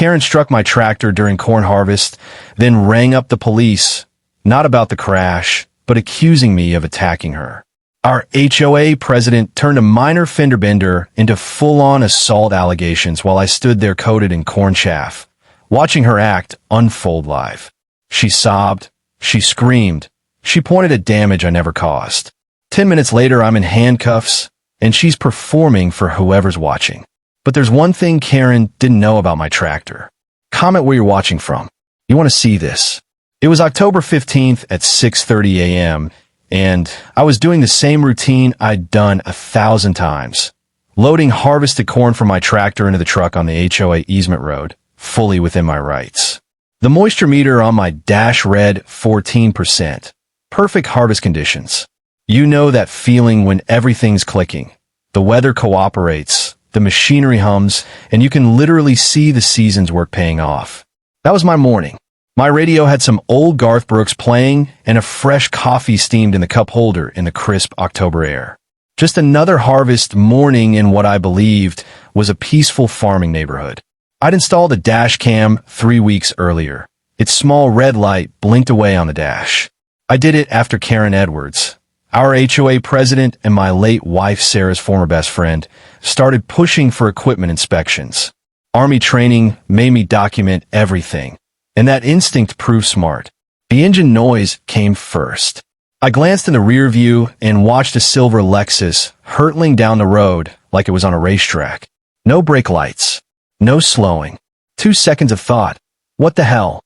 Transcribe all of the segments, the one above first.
Karen struck my tractor during corn harvest, then rang up the police, not about the crash, but accusing me of attacking her. Our HOA president turned a minor fender bender into full-on assault allegations while I stood there coated in corn chaff, watching her act unfold live. She sobbed, she screamed, she pointed at damage I never caused. 10 minutes later, I'm in handcuffs, and she's performing for whoever's watching. But there's one thing Karen didn't know about my tractor. Comment where you're watching from. You want to see this. It was October 15th at 6:30 a.m., and I was doing the same routine I'd done 1,000 times. Loading harvested corn from my tractor into the truck on the HOA easement road, fully within my rights. The moisture meter on my dash read 14%. Perfect harvest conditions. You know that feeling when everything's clicking. The weather cooperates, the machinery hums, and you can literally see the season's work paying off. That was my morning. My radio had some old Garth Brooks playing and a fresh coffee steamed in the cup holder in the crisp October air. Just another harvest morning in what I believed was a peaceful farming neighborhood. I'd installed a dash cam 3 weeks earlier. Its small red light blinked away on the dash. I did it after Karen Edwards, our HOA president and my late wife Sarah's former best friend, started pushing for equipment inspections. Army training made me document everything. And that instinct proved smart. The engine noise came first. I glanced in the rear view and watched a silver Lexus hurtling down the road like it was on a racetrack. No brake lights. No slowing. 2 seconds of thought. What the hell?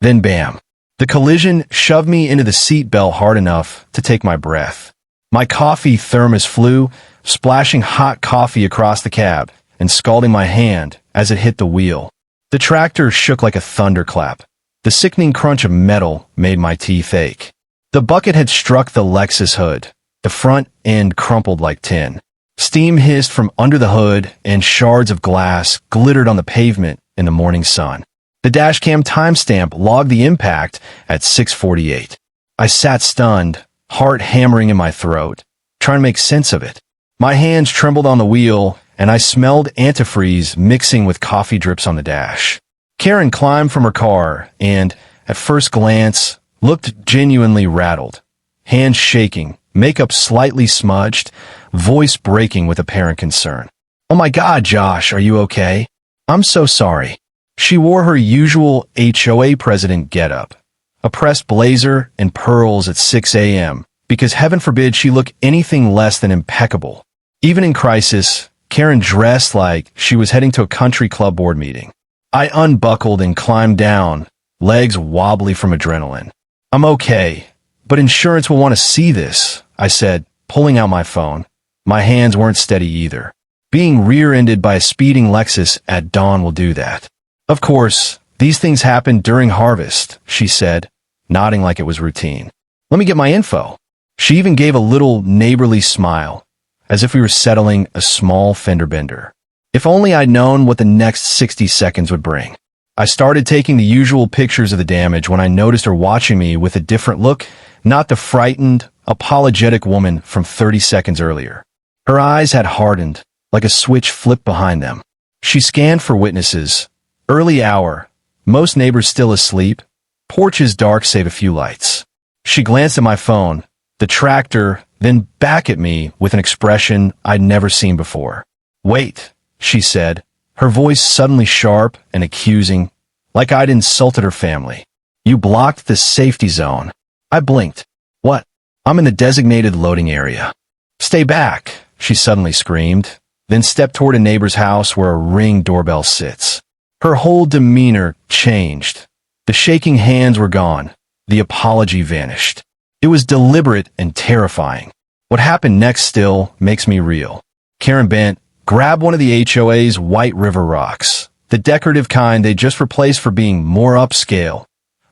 Then bam. The collision shoved me into the seat belt hard enough to take my breath. My coffee thermos flew, splashing hot coffee across the cab and scalding my hand as it hit the wheel. The tractor shook like a thunderclap. The sickening crunch of metal made my teeth ache. The bucket had struck the Lexus hood. The front end crumpled like tin. Steam hissed from under the hood, and shards of glass glittered on the pavement in the morning sun. The dashcam timestamp logged the impact at 6:48. I sat stunned, heart hammering in my throat, trying to make sense of it. My hands trembled on the wheel, and I smelled antifreeze mixing with coffee drips on the dash. Karen climbed from her car and, at first glance, looked genuinely rattled. Hands shaking, makeup slightly smudged, voice breaking with apparent concern. "Oh my God, Josh, are you okay? I'm so sorry." She wore her usual HOA president getup, a pressed blazer and pearls at 6 a.m., because heaven forbid she look anything less than impeccable. Even in crisis, Karen dressed like she was heading to a country club board meeting. I unbuckled and climbed down, legs wobbly from adrenaline. "I'm okay, but insurance will want to see this," I said, pulling out my phone. My hands weren't steady either. Being rear-ended by a speeding Lexus at dawn will do that. "Of course, these things happen during harvest," she said, nodding like it was routine. "Let me get my info." She even gave a little neighborly smile, as if we were settling a small fender bender. If only I'd known what the next 60 seconds would bring. I started taking the usual pictures of the damage when I noticed her watching me with a different look, not the frightened, apologetic woman from 30 seconds earlier. Her eyes had hardened, like a switch flipped behind them. She scanned for witnesses. Early hour, most neighbors still asleep, porches dark save a few lights. She glanced at my phone, the tractor, then back at me with an expression I'd never seen before. "Wait," she said, her voice suddenly sharp and accusing, like I'd insulted her family. "You blocked the safety zone." I blinked. "What?" "I'm in the designated loading area." "Stay back," she suddenly screamed, then stepped toward a neighbor's house where a Ring doorbell sits. Her whole demeanor changed. The shaking hands were gone. The apology vanished. It was deliberate and terrifying. What happened next still makes me reel. Karen bent, grabbed one of the HOA's White River rocks, the decorative kind they just replaced for being more upscale,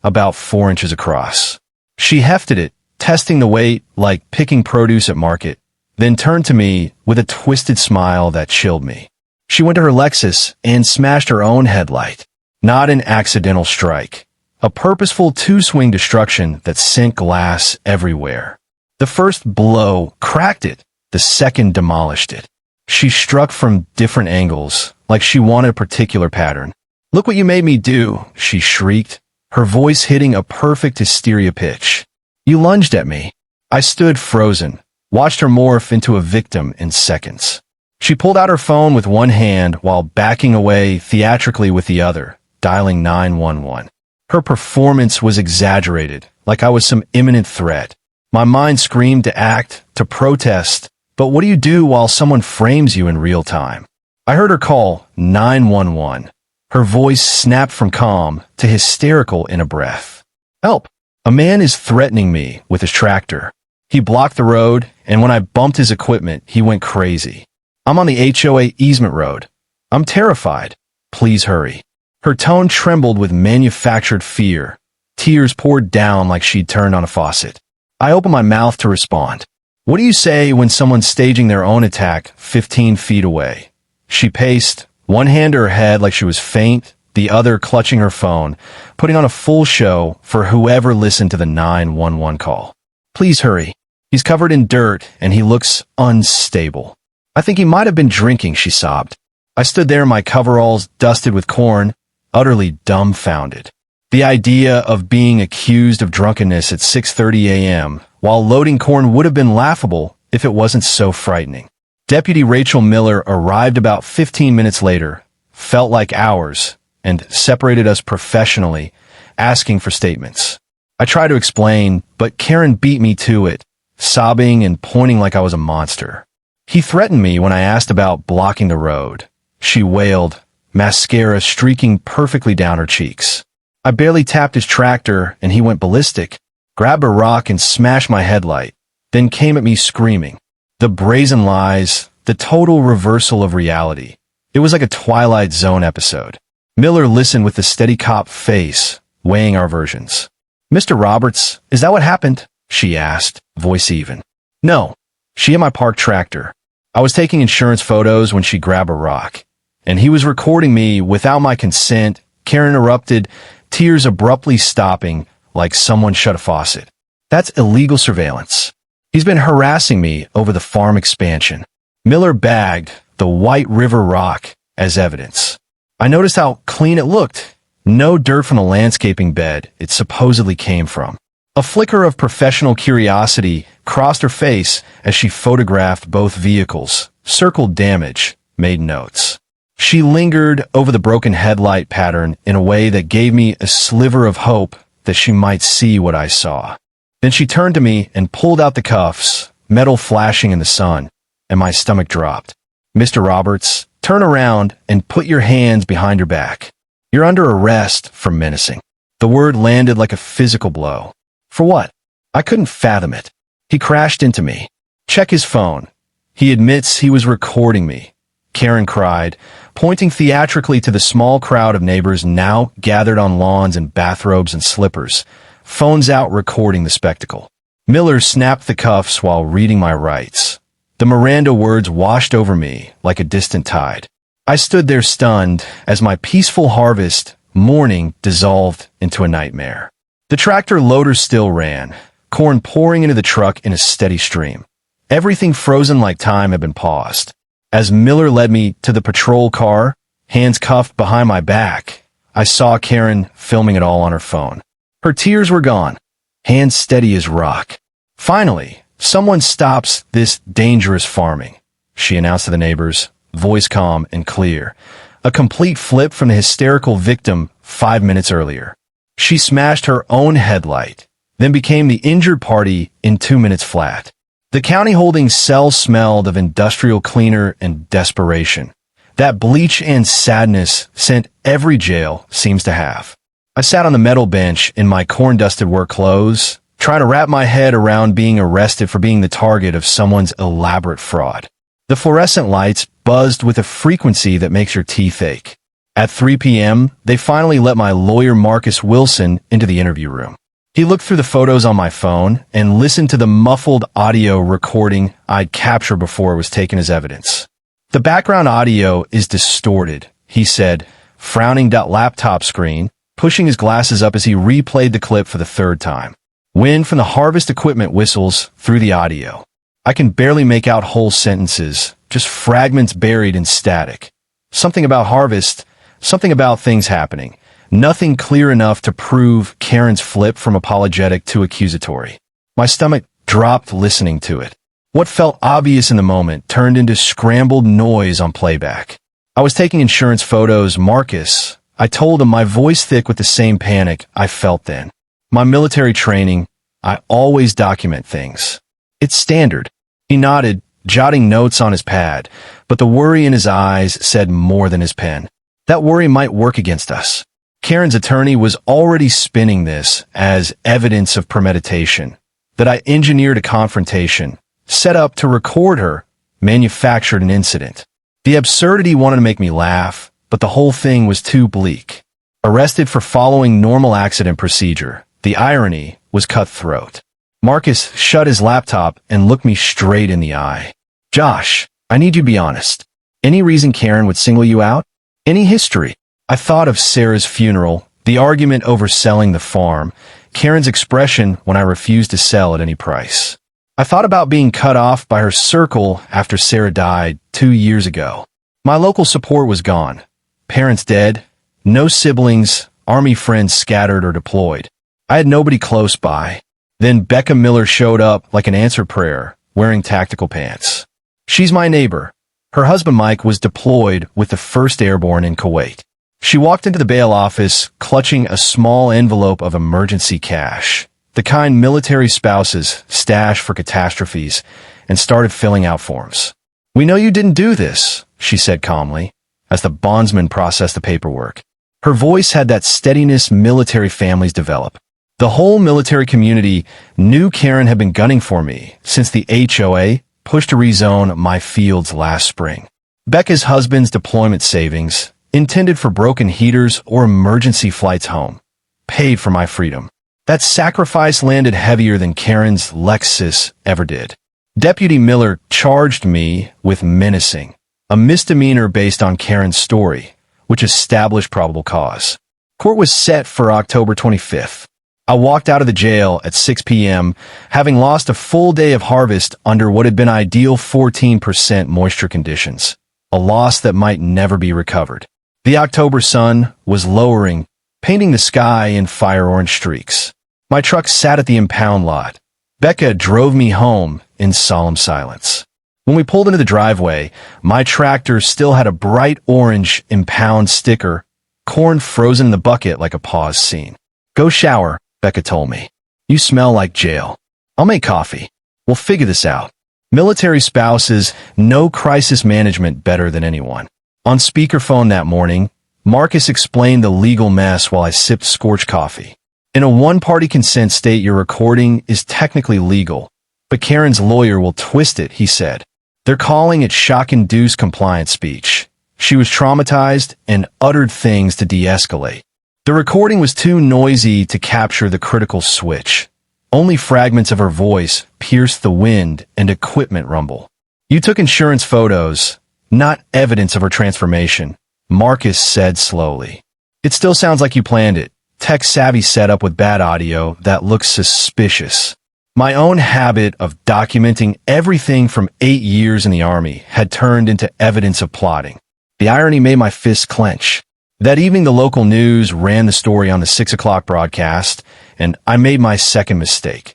about 4 inches across. She hefted it, testing the weight like picking produce at market, then turned to me with a twisted smile that chilled me. She went to her Lexus and smashed her own headlight. Not an accidental strike. A purposeful two-swing destruction that sent glass everywhere. The first blow cracked it, the second demolished it. She struck from different angles, like she wanted a particular pattern. Look what you made me do, she shrieked, her voice hitting a perfect hysteria pitch. You lunged at me. I stood frozen, watched her morph into a victim in seconds. She pulled out her phone with one hand while backing away theatrically with the other, dialing 911. Her performance was exaggerated, like I was some imminent threat. My mind screamed to act, to protest, but what do you do while someone frames you in real time? I heard her call 911. Her voice snapped from calm to hysterical in a breath. Help! A man is threatening me with his tractor. He blocked the road, and when I bumped his equipment, he went crazy. I'm on the HOA easement road. I'm terrified. Please hurry. Her tone trembled with manufactured fear. Tears poured down like she'd turned on a faucet. I opened my mouth to respond. What do you say when someone's staging their own attack 15 feet away? She paced, one hand to her head like she was faint, the other clutching her phone, putting on a full show for whoever listened to the 911 call. Please hurry. He's covered in dirt and he looks unstable. I think he might have been drinking, she sobbed. I stood there in my coveralls dusted with corn, utterly dumbfounded. The idea of being accused of drunkenness at 6:30 a.m. while loading corn would have been laughable if it wasn't so frightening. Deputy Rachel Miller arrived about 15 minutes later, felt like hours, and separated us professionally, asking for statements. I tried to explain, but Karen beat me to it, sobbing and pointing like I was a monster. He threatened me when I asked about blocking the road. She wailed, mascara streaking perfectly down her cheeks. I barely tapped his tractor and he went ballistic, grabbed a rock and smashed my headlight, then came at me screaming. The brazen lies, the total reversal of reality. It was like a Twilight Zone episode. Miller listened with a steady cop face, weighing our versions. Mr. Roberts, is that what happened? She asked, voice even. No. She hit my parked tractor. I was taking insurance photos when she grabbed a rock, and he was recording me without my consent. Karen interrupted, tears abruptly stopping like someone shut a faucet. That's illegal surveillance. He's been harassing me over the farm expansion. Miller bagged the White River rock as evidence. I noticed how clean it looked. No dirt from the landscaping bed it supposedly came from. A flicker of professional curiosity crossed her face as she photographed both vehicles, circled damage, made notes. She lingered over the broken headlight pattern in a way that gave me a sliver of hope that she might see what I saw. Then she turned to me and pulled out the cuffs, metal flashing in the sun, and my stomach dropped. Mr. Roberts, turn around and put your hands behind your back. You're under arrest for menacing. The word landed like a physical blow. For what? I couldn't fathom it. He crashed into me. Check his phone. He admits he was recording me. Karen cried, pointing theatrically to the small crowd of neighbors now gathered on lawns in bathrobes and slippers, phones out recording the spectacle. Miller snapped the cuffs while reading my rights. The Miranda words washed over me like a distant tide. I stood there stunned as my peaceful harvest morning dissolved into a nightmare. The tractor loader still ran, corn pouring into the truck in a steady stream. Everything frozen like time had been paused. As Miller led me to the patrol car, hands cuffed behind my back, I saw Karen filming it all on her phone. Her tears were gone, hands steady as rock. Finally, someone stops this dangerous farming, she announced to the neighbors, voice calm and clear. A complete flip from the hysterical victim 5 minutes earlier. She smashed her own headlight, then became the injured party in 2 minutes flat. The county holding cell smelled of industrial cleaner and desperation. That bleach and sadness scent every jail seems to have. I sat on the metal bench in my corn-dusted work clothes, trying to wrap my head around being arrested for being the target of someone's elaborate fraud. The fluorescent lights buzzed with a frequency that makes your teeth ache. At 3 p.m., they finally let my lawyer Marcus Wilson into the interview room. He looked through the photos on my phone and listened to the muffled audio recording I'd captured before it was taken as evidence. The background audio is distorted, he said, frowning down laptop screen, pushing his glasses up as he replayed the clip for the third time. Wind from the harvest equipment whistles through the audio. I can barely make out whole sentences, just fragments buried in static. Something about harvest, Something about things happening. Nothing clear enough to prove Karen's flip from apologetic to accusatory. My stomach dropped listening to it. What felt obvious in the moment turned into scrambled noise on playback. I was taking insurance photos, Marcus. I told him, my voice thick with the same panic I felt then. My military training, I always document things. It's standard. He nodded, jotting notes on his pad, but the worry in his eyes said more than his pen. That worry might work against us. Karen's attorney was already spinning this as evidence of premeditation, that I engineered a confrontation, set up to record her, manufactured an incident. The absurdity wanted to make me laugh, but the whole thing was too bleak. Arrested for following normal accident procedure, the irony was cutthroat. Marcus shut his laptop and looked me straight in the eye. Josh, I need you to be honest. Any reason Karen would single you out? Any history? I thought of Sarah's funeral, the argument over selling the farm, Karen's expression when I refused to sell at any price. I thought about being cut off by her circle after Sarah died 2 years ago. My local support was gone. Parents dead, no siblings, army friends scattered or deployed. I had nobody close by. Then Becca Miller showed up like an answered prayer, wearing tactical pants. She's my neighbor. Her husband Mike was deployed with the 1st Airborne in Kuwait. She walked into the bail office, clutching a small envelope of emergency cash, the kind military spouses stash for catastrophes, and started filling out forms. We know you didn't do this, she said calmly, as the bondsman processed the paperwork. Her voice had that steadiness military families develop. The whole military community knew Karen had been gunning for me since the HOA pushed to rezone my fields last spring. Becca's husband's deployment savings, intended for broken heaters or emergency flights home, paid for my freedom. That sacrifice landed heavier than Karen's Lexus ever did. Deputy Miller charged me with menacing, a misdemeanor based on Karen's story, which established probable cause. Court was set for October 25th. I walked out of the jail at 6 p.m., having lost a full day of harvest under what had been ideal 14% moisture conditions, a loss that might never be recovered. The October sun was lowering, painting the sky in fire-orange streaks. My truck sat at the impound lot. Becca drove me home in solemn silence. When we pulled into the driveway, my tractor still had a bright orange impound sticker, corn frozen in the bucket like a pause scene. Go shower, Becca told me. You smell like jail. I'll make coffee. We'll figure this out. Military spouses know crisis management better than anyone. On speakerphone that morning, Marcus explained the legal mess while I sipped scorched coffee. In a one-party consent state, your recording is technically legal, but Karen's lawyer will twist it, he said. They're calling it shock-induced compliance speech. She was traumatized and uttered things to de-escalate. The recording was too noisy to capture the critical switch. Only fragments of her voice pierced the wind and equipment rumble. You took insurance photos, not evidence of her transformation, Marcus said slowly. It still sounds like you planned it. Tech-savvy setup with bad audio that looks suspicious. My own habit of documenting everything from 8 years in the Army had turned into evidence of plotting. The irony made my fists clench. That evening, the local news ran the story on the 6 o'clock broadcast, and I made my second mistake.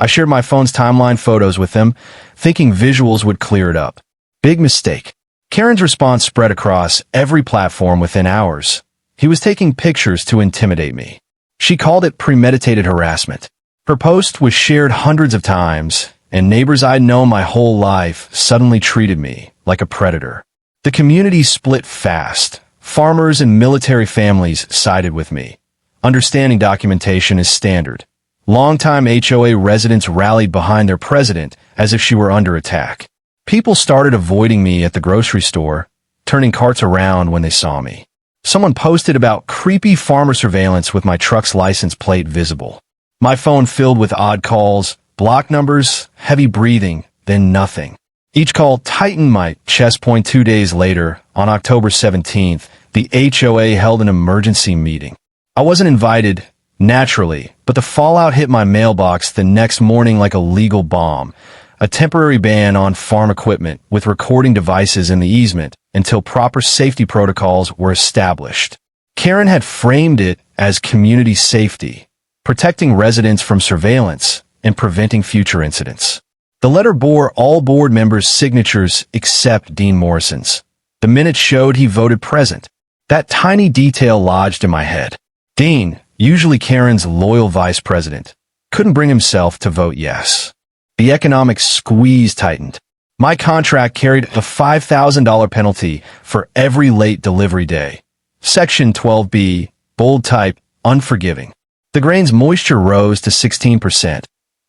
I shared my phone's timeline photos with them, thinking visuals would clear it up. Big mistake. Karen's response spread across every platform within hours. He was taking pictures to intimidate me. She called it premeditated harassment. Her post was shared hundreds of times, and neighbors I'd known my whole life suddenly treated me like a predator. The community split fast. Farmers and military families sided with me. Understanding documentation is standard. Longtime HOA residents rallied behind their president as if she were under attack. People started avoiding me at the grocery store, turning carts around when they saw me. Someone posted about creepy farmer surveillance with my truck's license plate visible. My phone filled with odd calls, block numbers, heavy breathing, then nothing. Each call tightened my chest point. 2 days later, on October 17th, the HOA held an emergency meeting. I wasn't invited, naturally, but the fallout hit my mailbox the next morning like a legal bomb. a temporary ban on farm equipment with recording devices in the easement until proper safety protocols were established. Karen had framed it as community safety, protecting residents from surveillance and preventing future incidents. The letter bore all board members' signatures except Dean Morrison's. The minutes showed he voted present. That tiny detail lodged in my head. Dean, usually Karen's loyal vice president, couldn't bring himself to vote yes. The economic squeeze tightened. My contract carried a $5,000 penalty for every late delivery day. Section 12B, bold type, unforgiving. The grain's moisture rose to 16%.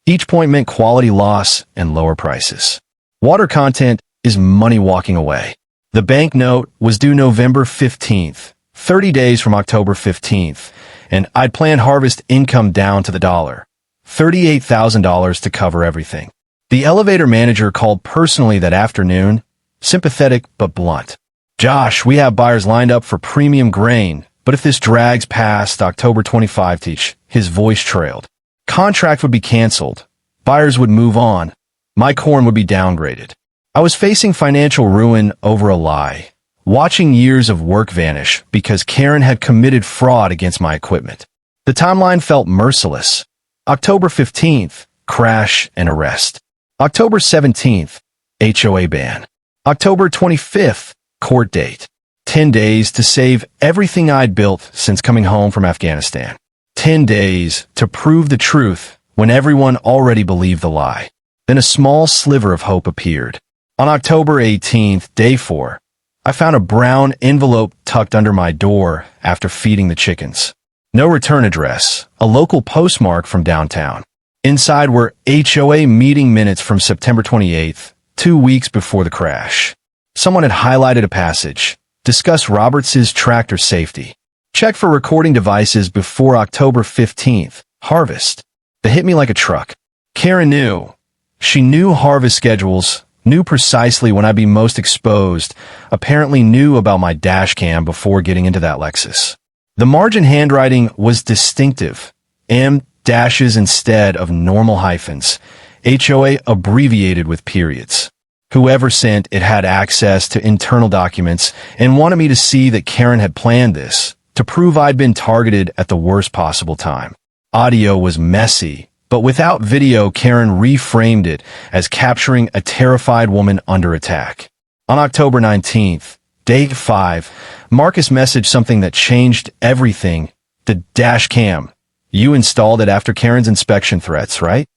Each point meant quality loss and lower prices. Water content is money walking away. The bank note was due November 15th, 30 days from October 15th, and I'd planned harvest income down to the dollar. $38,000 to cover everything. The elevator manager called personally that afternoon, sympathetic but blunt. Josh, we have buyers lined up for premium grain, but if this drags past October 25th, his voice trailed. Contract would be canceled. Buyers would move on. My corn would be downgraded. I was facing financial ruin over a lie, watching years of work vanish because Karen had committed fraud against my equipment. The timeline felt merciless. October 15th, crash and arrest. October 17th, HOA ban. October 25th, court date. 10 days to save everything I'd built since coming home from Afghanistan. 10 days to prove the truth when everyone already believed the lie. Then a small sliver of hope appeared. On October 18th, day 4, I found a brown envelope tucked under my door after feeding the chickens. No return address, a local postmark from downtown. Inside were HOA meeting minutes from September 28th, 2 weeks before the crash. Someone had highlighted a passage. Discuss Roberts' tractor safety. Check for recording devices before October 15th. Harvest. They hit me like a truck. Karen knew. She knew harvest schedules, knew precisely when I'd be most exposed, apparently knew about my dash cam before getting into that Lexus. The margin handwriting was distinctive. M dashes instead of normal hyphens. HOA abbreviated with periods. Whoever sent it had access to internal documents and wanted me to see that Karen had planned this, to prove I'd been targeted at the worst possible time. Audio was messy, but without video, Karen reframed it as capturing a terrified woman under attack. On October 19th, day 5, Marcus messaged something that changed everything. The dash cam. You installed it after Karen's inspection threats, right?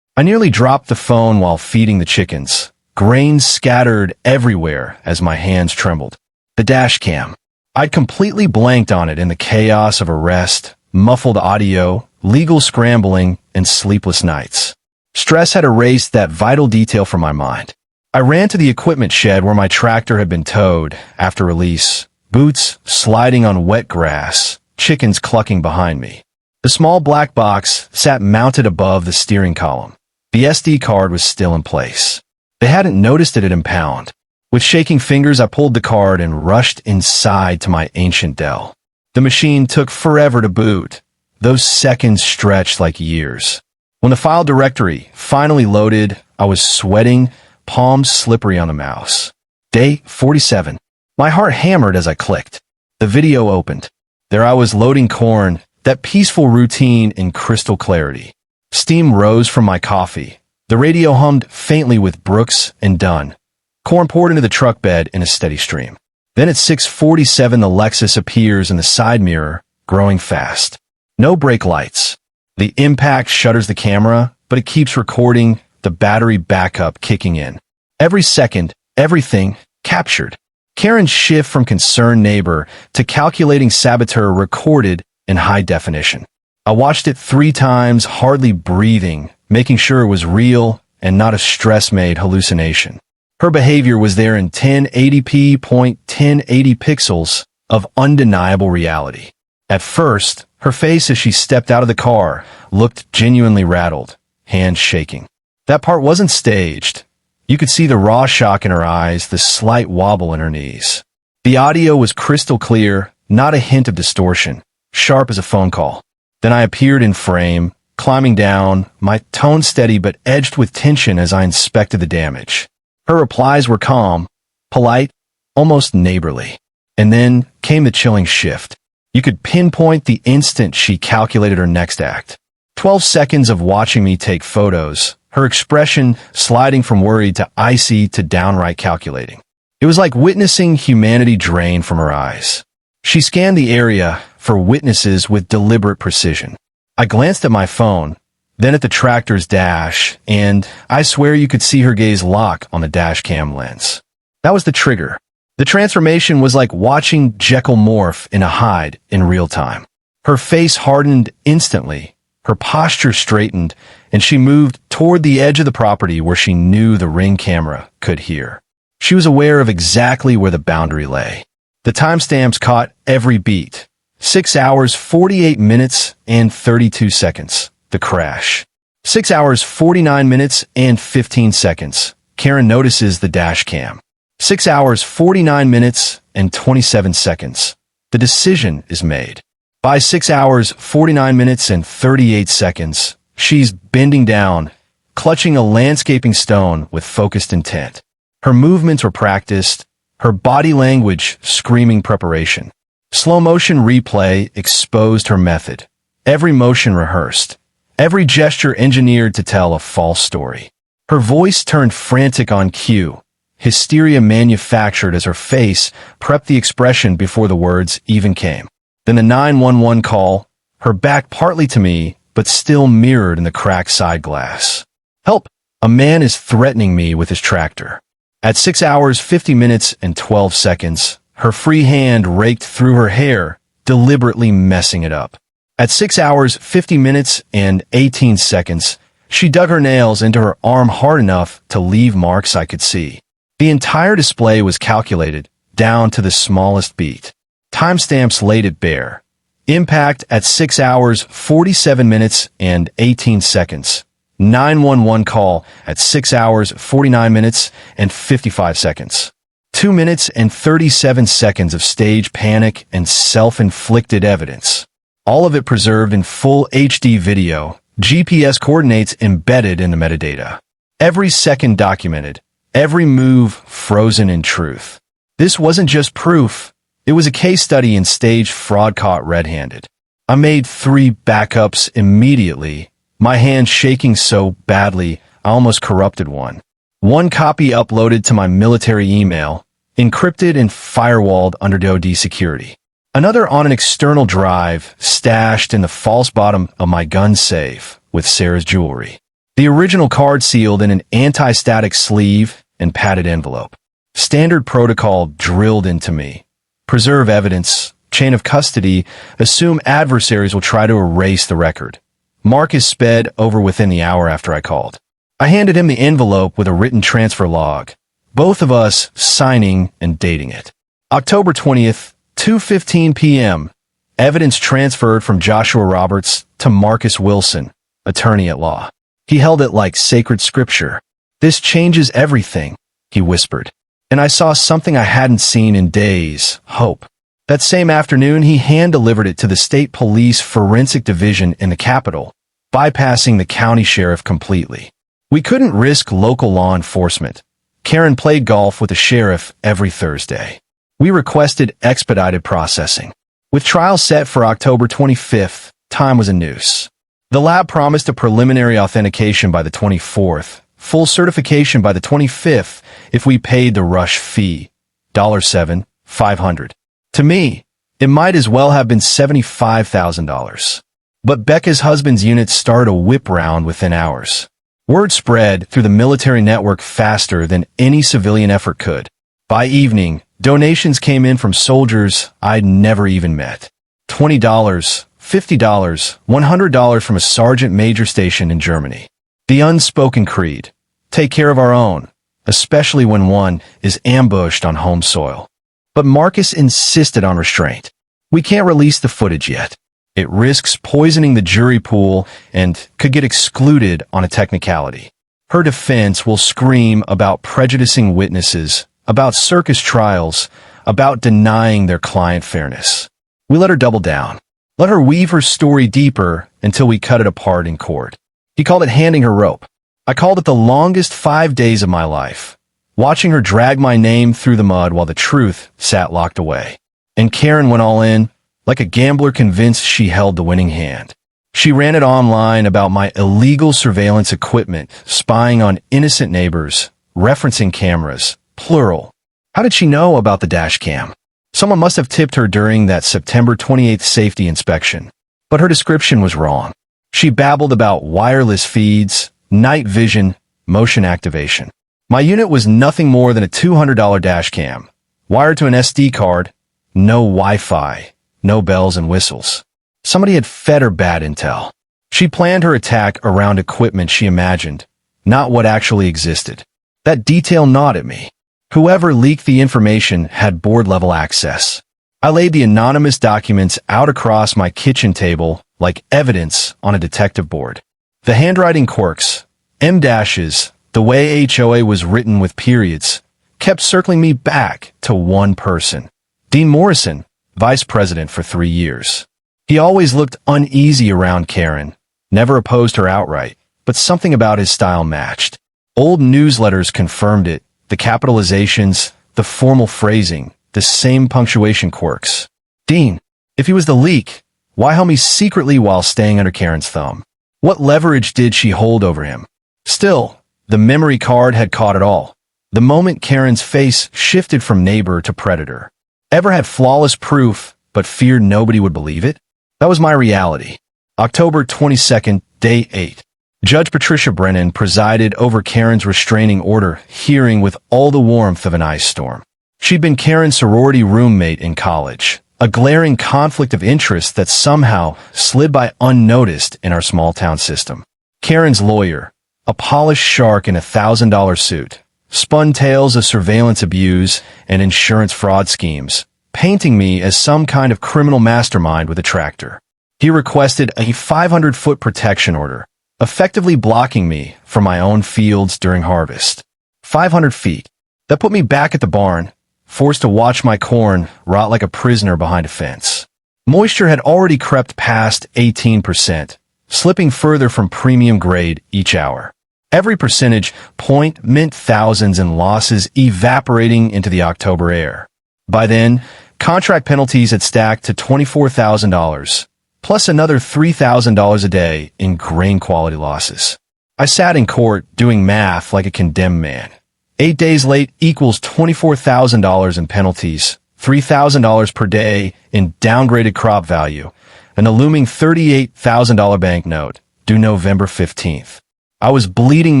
I nearly dropped the phone while feeding the chickens. Grain scattered everywhere as my hands trembled. The dash cam. I'd completely blanked on it in the chaos of arrest, muffled audio, legal scrambling, and sleepless nights. Stress had erased that vital detail from my mind. I ran to the equipment shed where my tractor had been towed after release, boots sliding on wet grass, chickens clucking behind me. The small black box sat mounted above the steering column. The SD card was still in place. They hadn't noticed it at impound. With shaking fingers, I pulled the card and rushed inside to my ancient Dell. The machine took forever to boot. Those seconds stretched like years. When the file directory finally loaded, I was sweating, palms slippery on the mouse. Day 47. My heart hammered as I clicked. The video opened. There I was loading corn, that peaceful routine in crystal clarity. Steam rose from my coffee. The radio hummed faintly with Brooks and Dunn. Corn poured into the truck bed in a steady stream. Then at 6:47 the Lexus appears in the side mirror, growing fast. No brake lights. The impact shutters the camera, but it keeps recording, the battery backup kicking in. Every second, everything captured. Karen's shift from concerned neighbor to calculating saboteur recorded in high definition. I watched it 3 times, hardly breathing, making sure it was real and not a stress-made hallucination. Her behavior was there in 1080p.1080 pixels of undeniable reality. At first, her face as she stepped out of the car looked genuinely rattled, hands shaking. That part wasn't staged. You could see the raw shock in her eyes, the slight wobble in her knees. The audio was crystal clear, not a hint of distortion, sharp as a phone call. Then I appeared in frame, climbing down, my tone steady but edged with tension as I inspected the damage. Her replies were calm, polite, almost neighborly. And then came the chilling shift. You could pinpoint the instant she calculated her next act. 12 seconds of watching me take photos, her expression sliding from worried to icy to downright calculating. It was like witnessing humanity drain from her eyes. She scanned the area for witnesses with deliberate precision. I glanced at my phone, then at the tractor's dash, and I swear you could see her gaze lock on the dash cam lens. That was the trigger. The transformation was like watching Jekyll morph in a Hyde in real time. Her face hardened instantly, her posture straightened, and she moved toward the edge of the property where she knew the Ring camera could hear. She was aware of exactly where the boundary lay. The timestamps caught every beat. 6 hours, 48 minutes, and 32 seconds. The crash. 6 hours, 49 minutes, and 15 seconds. Karen notices the dash cam. 6 hours, 49 minutes, and 27 seconds. The decision is made. By 6 hours, 49 minutes, and 38 seconds, she's bending down, clutching a landscaping stone with focused intent. Her movements were practiced, her body language screaming preparation. Slow motion replay exposed her method. Every motion rehearsed. Every gesture engineered to tell a false story. Her voice turned frantic on cue. Hysteria manufactured as her face prepped the expression before the words even came. Then the 911 call, her back partly to me, but still mirrored in the cracked side glass. Help! A man is threatening me with his tractor. At 6 hours, 50 minutes, and 12 seconds, her free hand raked through her hair, deliberately messing it up. At 6 hours, 50 minutes, and 18 seconds, she dug her nails into her arm hard enough to leave marks I could see. The entire display was calculated, down to the smallest beat. Timestamps laid it bare. Impact at 6 hours, 47 minutes, and 18 seconds. 911 call at 6 hours, 49 minutes, and 55 seconds. 2 minutes and 37 seconds of stage panic and self-inflicted evidence. All of it preserved in full HD video, GPS coordinates embedded in the metadata. Every second documented, every move frozen in truth. This wasn't just proof, it was a case study in staged fraud caught red-handed. I made 3 backups immediately, my hand shaking so badly I almost corrupted one. One copy uploaded to my military email, encrypted and firewalled under DoD security. Another on an external drive, stashed in the false bottom of my gun safe with Sarah's jewelry. The original card sealed in an anti-static sleeve and padded envelope. Standard protocol drilled into me. Preserve evidence, chain of custody, assume adversaries will try to erase the record. Marcus sped over within the hour after I called. I handed him the envelope with a written transfer log, both of us signing and dating it. October 20th, 2:15 p.m. Evidence transferred from Joshua Roberts to Marcus Wilson, attorney at law. He held it like sacred scripture. This changes everything, he whispered. And I saw something I hadn't seen in days, hope. That same afternoon, he hand-delivered it to the State Police Forensic Division in the Capitol, bypassing the county sheriff completely. We couldn't risk local law enforcement. Karen played golf with the sheriff every Thursday. We requested expedited processing. With trial set for October 25th, time was a noose. The lab promised a preliminary authentication by the 24th, full certification by the 25th if we paid the rush fee, $7,500. To me, it might as well have been $75,000. But Becca's husband's unit started a whip round within hours. Word spread through the military network faster than any civilian effort could. By evening, donations came in from soldiers I'd never even met. $20, $50, $100 from a sergeant major stationed in Germany. The unspoken creed: take care of our own, especially when one is ambushed on home soil. But Marcus insisted on restraint. We can't release the footage yet. It risks poisoning the jury pool and could get excluded on a technicality. Her defense will scream about prejudicing witnesses, about circus trials, about denying their client fairness. We let her double down. Let her weave her story deeper until we cut it apart in court. He called it handing her rope. I called it the longest 5 days of my life, watching her drag my name through the mud while the truth sat locked away. And Karen went all in, like a gambler convinced she held the winning hand. She ran it online about my illegal surveillance equipment, spying on innocent neighbors, referencing cameras, plural. How did she know about the dash cam? Someone must have tipped her during that September 28th safety inspection. But her description was wrong. She babbled about wireless feeds, night vision, motion activation. My unit was nothing more than a $200 dash cam, wired to an SD card, no Wi-Fi, no bells and whistles. Somebody had fed her bad intel. She planned her attack around equipment she imagined, not what actually existed. That detail gnawed at me. Whoever leaked the information had board-level access. I laid the anonymous documents out across my kitchen table like evidence on a detective board. The handwriting quirks, M-dashes, the way HOA was written with periods, kept circling me back to one person. Dean Morrison, vice president for 3 years. He always looked uneasy around Karen, never opposed her outright, but something about his style matched. Old newsletters confirmed it, the capitalizations, the formal phrasing, the same punctuation quirks. Dean, if he was the leak, why help me secretly while staying under Karen's thumb? What leverage did she hold over him? Still, the memory card had caught it all. The moment Karen's face shifted from neighbor to predator. Ever had flawless proof, but feared nobody would believe it? That was my reality. October 22nd, Day 8. Judge Patricia Brennan presided over Karen's restraining order hearing with all the warmth of an ice storm. She'd been Karen's sorority roommate in college, a glaring conflict of interest that somehow slid by unnoticed in our small-town system. Karen's lawyer, a polished shark in a $1,000 suit, spun tales of surveillance abuse and insurance fraud schemes, painting me as some kind of criminal mastermind with a tractor. He requested a 500-foot protection order, effectively blocking me from my own fields during harvest. 500 feet. That put me back at the barn, forced to watch my corn rot like a prisoner behind a fence. Moisture had already crept past 18%, slipping further from premium grade each hour. Every percentage point meant thousands in losses evaporating into the October air. By then, contract penalties had stacked to $24,000, plus another $3,000 a day in grain quality losses. I sat in court doing math like a condemned man. 8 days late equals $24,000 in penalties, $3,000 per day in downgraded crop value, and a looming $38,000 banknote due November 15th. I was bleeding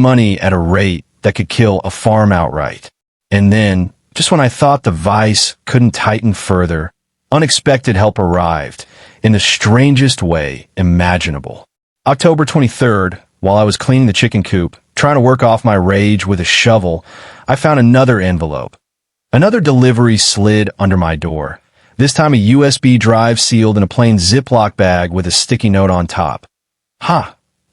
money at a rate that could kill a farm outright. And then, just when I thought the vice couldn't tighten further, unexpected help arrived in the strangest way imaginable. October 23rd, while I was cleaning the chicken coop, trying to work off my rage with a shovel, I found another envelope. Another delivery slid under my door, this time a USB drive sealed in a plain Ziploc bag with a sticky note on top.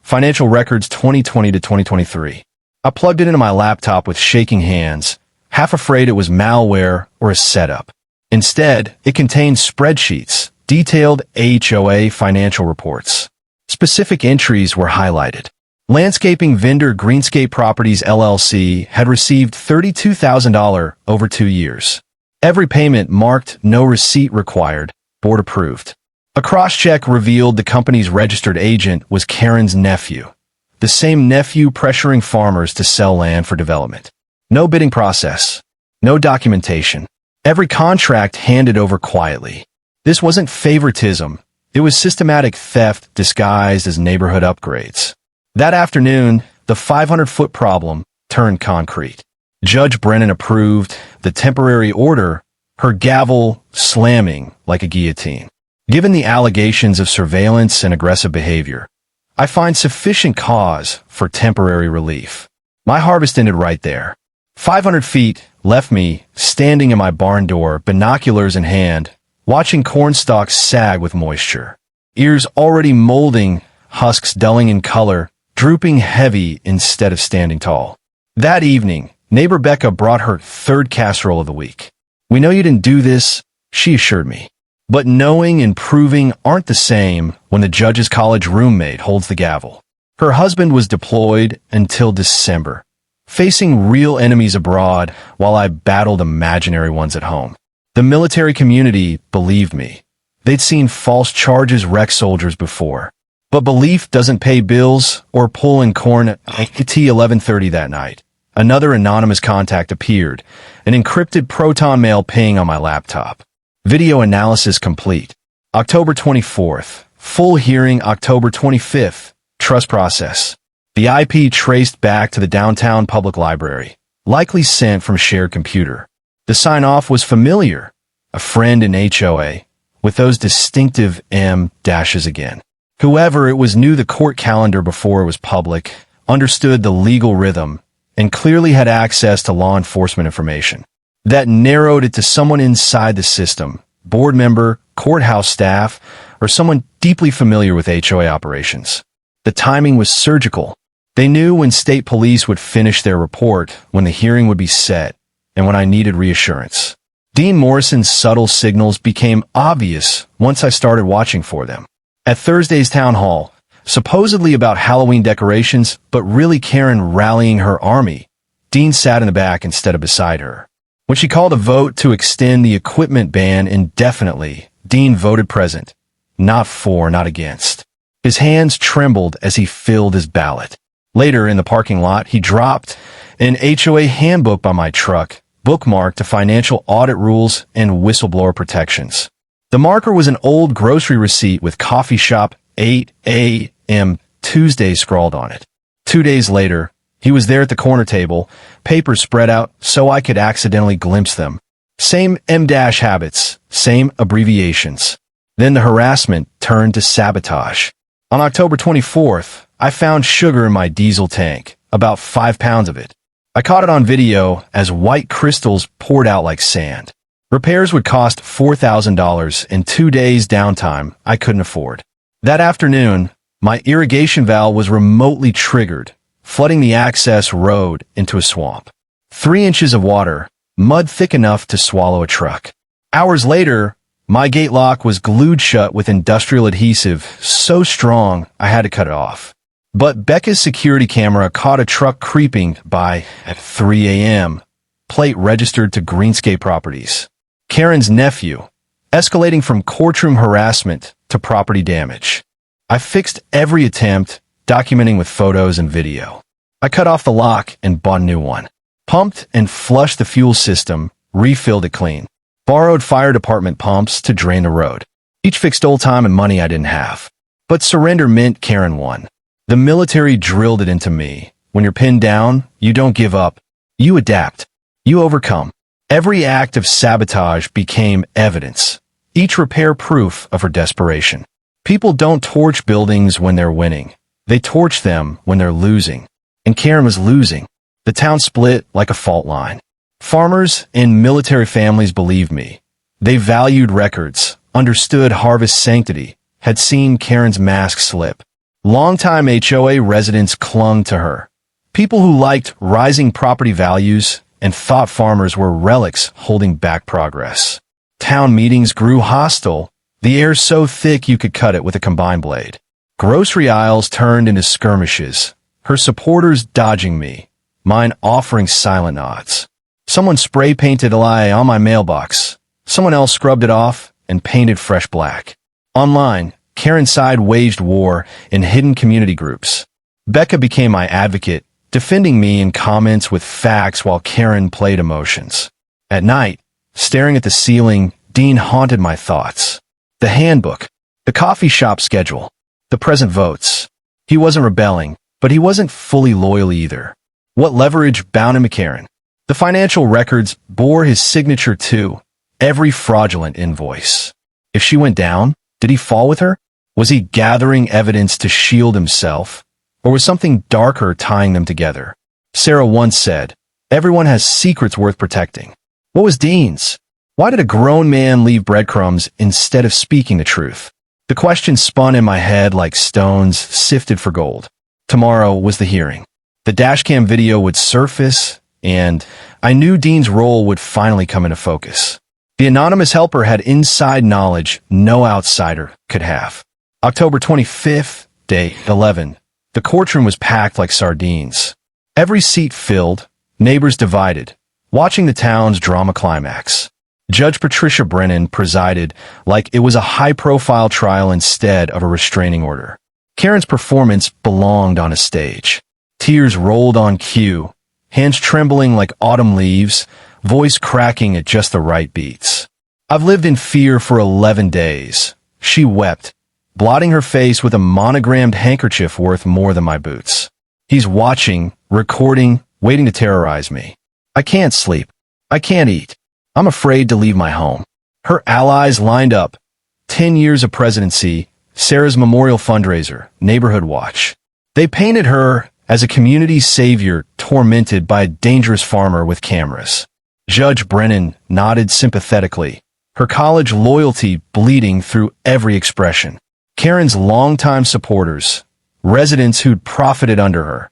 Financial records 2020 to 2023. I plugged it into my laptop with shaking hands, half afraid it was malware or a setup. Instead, it contained spreadsheets, detailed HOA financial reports. Specific entries were highlighted. Landscaping vendor Greenscape Properties LLC had received $32,000 over 2 years. Every payment marked no receipt required, board approved. A cross-check revealed the company's registered agent was Karen's nephew, the same nephew pressuring farmers to sell land for development. No bidding process, no documentation. Every contract handed over quietly. This wasn't favoritism. It was systematic theft disguised as neighborhood upgrades. That afternoon, the 500-foot problem turned concrete. Judge Brennan approved the temporary order, her gavel slamming like a guillotine. Given the allegations of surveillance and aggressive behavior, I find sufficient cause for temporary relief. My harvest ended right there. 500 feet left me standing in my barn door, binoculars in hand, watching corn stalks sag with moisture. Ears already molding, husks dulling in color, drooping heavy instead of standing tall. That evening, neighbor Becca brought her third casserole of the week. "We know you didn't do this," she assured me. But knowing and proving aren't the same when the judge's college roommate holds the gavel. Her husband was deployed until December, facing real enemies abroad while I battled imaginary ones at home. The military community believed me. They'd seen false charges wreck soldiers before. But belief doesn't pay bills or pull in corn at 11:30 that night. Another anonymous contact appeared, an encrypted Proton Mail ping on my laptop. Video analysis complete. October 24th. Full hearing October 25th. Trust process. The IP traced back to the downtown public library, likely sent from shared computer. The sign-off was familiar. A friend in HOA, with those distinctive M dashes again. Whoever it was knew the court calendar before it was public, understood the legal rhythm, and clearly had access to law enforcement information. That narrowed it to someone inside the system, board member, courthouse staff, or someone deeply familiar with HOA operations. The timing was surgical. They knew when state police would finish their report, when the hearing would be set, and when I needed reassurance. Dean Morrison's subtle signals became obvious once I started watching for them. At Thursday's town hall, supposedly about Halloween decorations, but really Karen rallying her army, Dean sat in the back instead of beside her. When she called a vote to extend the equipment ban indefinitely, Dean voted present. Not for, not against. His hands trembled as he filled his ballot. Later in the parking lot, he dropped an HOA handbook by my truck, bookmarked to financial audit rules and whistleblower protections. The marker was an old grocery receipt with coffee shop 8 a.m. Tuesday scrawled on it. 2 days later, he was there at the corner table, papers spread out so I could accidentally glimpse them. Same M-dash habits, same abbreviations. Then the harassment turned to sabotage. On October 24th, I found sugar in my diesel tank, about 5 pounds of it. I caught it on video as white crystals poured out like sand. Repairs would cost $4,000 and 2 days downtime I couldn't afford. That afternoon, my irrigation valve was remotely triggered, flooding the access road into a swamp. 3 inches of water, mud thick enough to swallow a truck. Hours later, my gate lock was glued shut with industrial adhesive so strong I had to cut it off. But Becca's security camera caught a truck creeping by at 3 a.m., plate registered to Greenscape Properties. Karen's nephew, escalating from courtroom harassment to property damage. I fixed every attempt, documenting with photos and video. I cut off the lock and bought a new one. Pumped and flushed the fuel system, refilled it clean. Borrowed fire department pumps to drain the road. Each fixed old time and money I didn't have. But surrender meant Karen won. The military drilled it into me. When you're pinned down, you don't give up. You adapt. You overcome. Every act of sabotage became evidence. Each repair proof of her desperation. People don't torch buildings when they're winning. They torch them when they're losing. And Karen was losing. The town split like a fault line. Farmers and military families believed me. They valued records, understood harvest sanctity, had seen Karen's mask slip. Longtime HOA residents clung to her. People who liked rising property values and thought farmers were relics holding back progress. Town meetings grew hostile, the air so thick you could cut it with a combine blade. Grocery aisles turned into skirmishes, her supporters dodging me, mine offering silent nods. Someone spray-painted a lie on my mailbox. Someone else scrubbed it off and painted fresh black. Online, Karen's side waged war in hidden community groups. Becca became my advocate, defending me in comments with facts while Karen played emotions. At night, staring at the ceiling, Dean haunted my thoughts. The handbook, the coffee shop schedule, the present votes. He wasn't rebelling, but he wasn't fully loyal either. What leverage bound him to Karen? The financial records bore his signature too, every fraudulent invoice. If she went down, did he fall with her? Was he gathering evidence to shield himself? Or was something darker tying them together? Sarah once said, "Everyone has secrets worth protecting." What was Dean's? Why did a grown man leave breadcrumbs instead of speaking the truth? The question spun in my head like stones sifted for gold. Tomorrow was the hearing. The dashcam video would surface, and I knew Dean's role would finally come into focus. The anonymous helper had inside knowledge no outsider could have. October 25th, day 11. The courtroom was packed like sardines. Every seat filled, neighbors divided, watching the town's drama climax. Judge Patricia Brennan presided like it was a high-profile trial instead of a restraining order. Karen's performance belonged on a stage. Tears rolled on cue, hands trembling like autumn leaves, voice cracking at just the right beats. "I've lived in fear for 11 days. She wept, blotting her face with a monogrammed handkerchief worth more than my boots. He's watching, recording, waiting to terrorize me. I can't sleep. I can't eat. I'm afraid to leave my home." Her allies lined up. 10 years of presidency, Sarah's memorial fundraiser, Neighborhood Watch. They painted her as a community savior tormented by a dangerous farmer with cameras. Judge Brennan nodded sympathetically, her college loyalty bleeding through every expression. Karen's longtime supporters, residents who'd profited under her,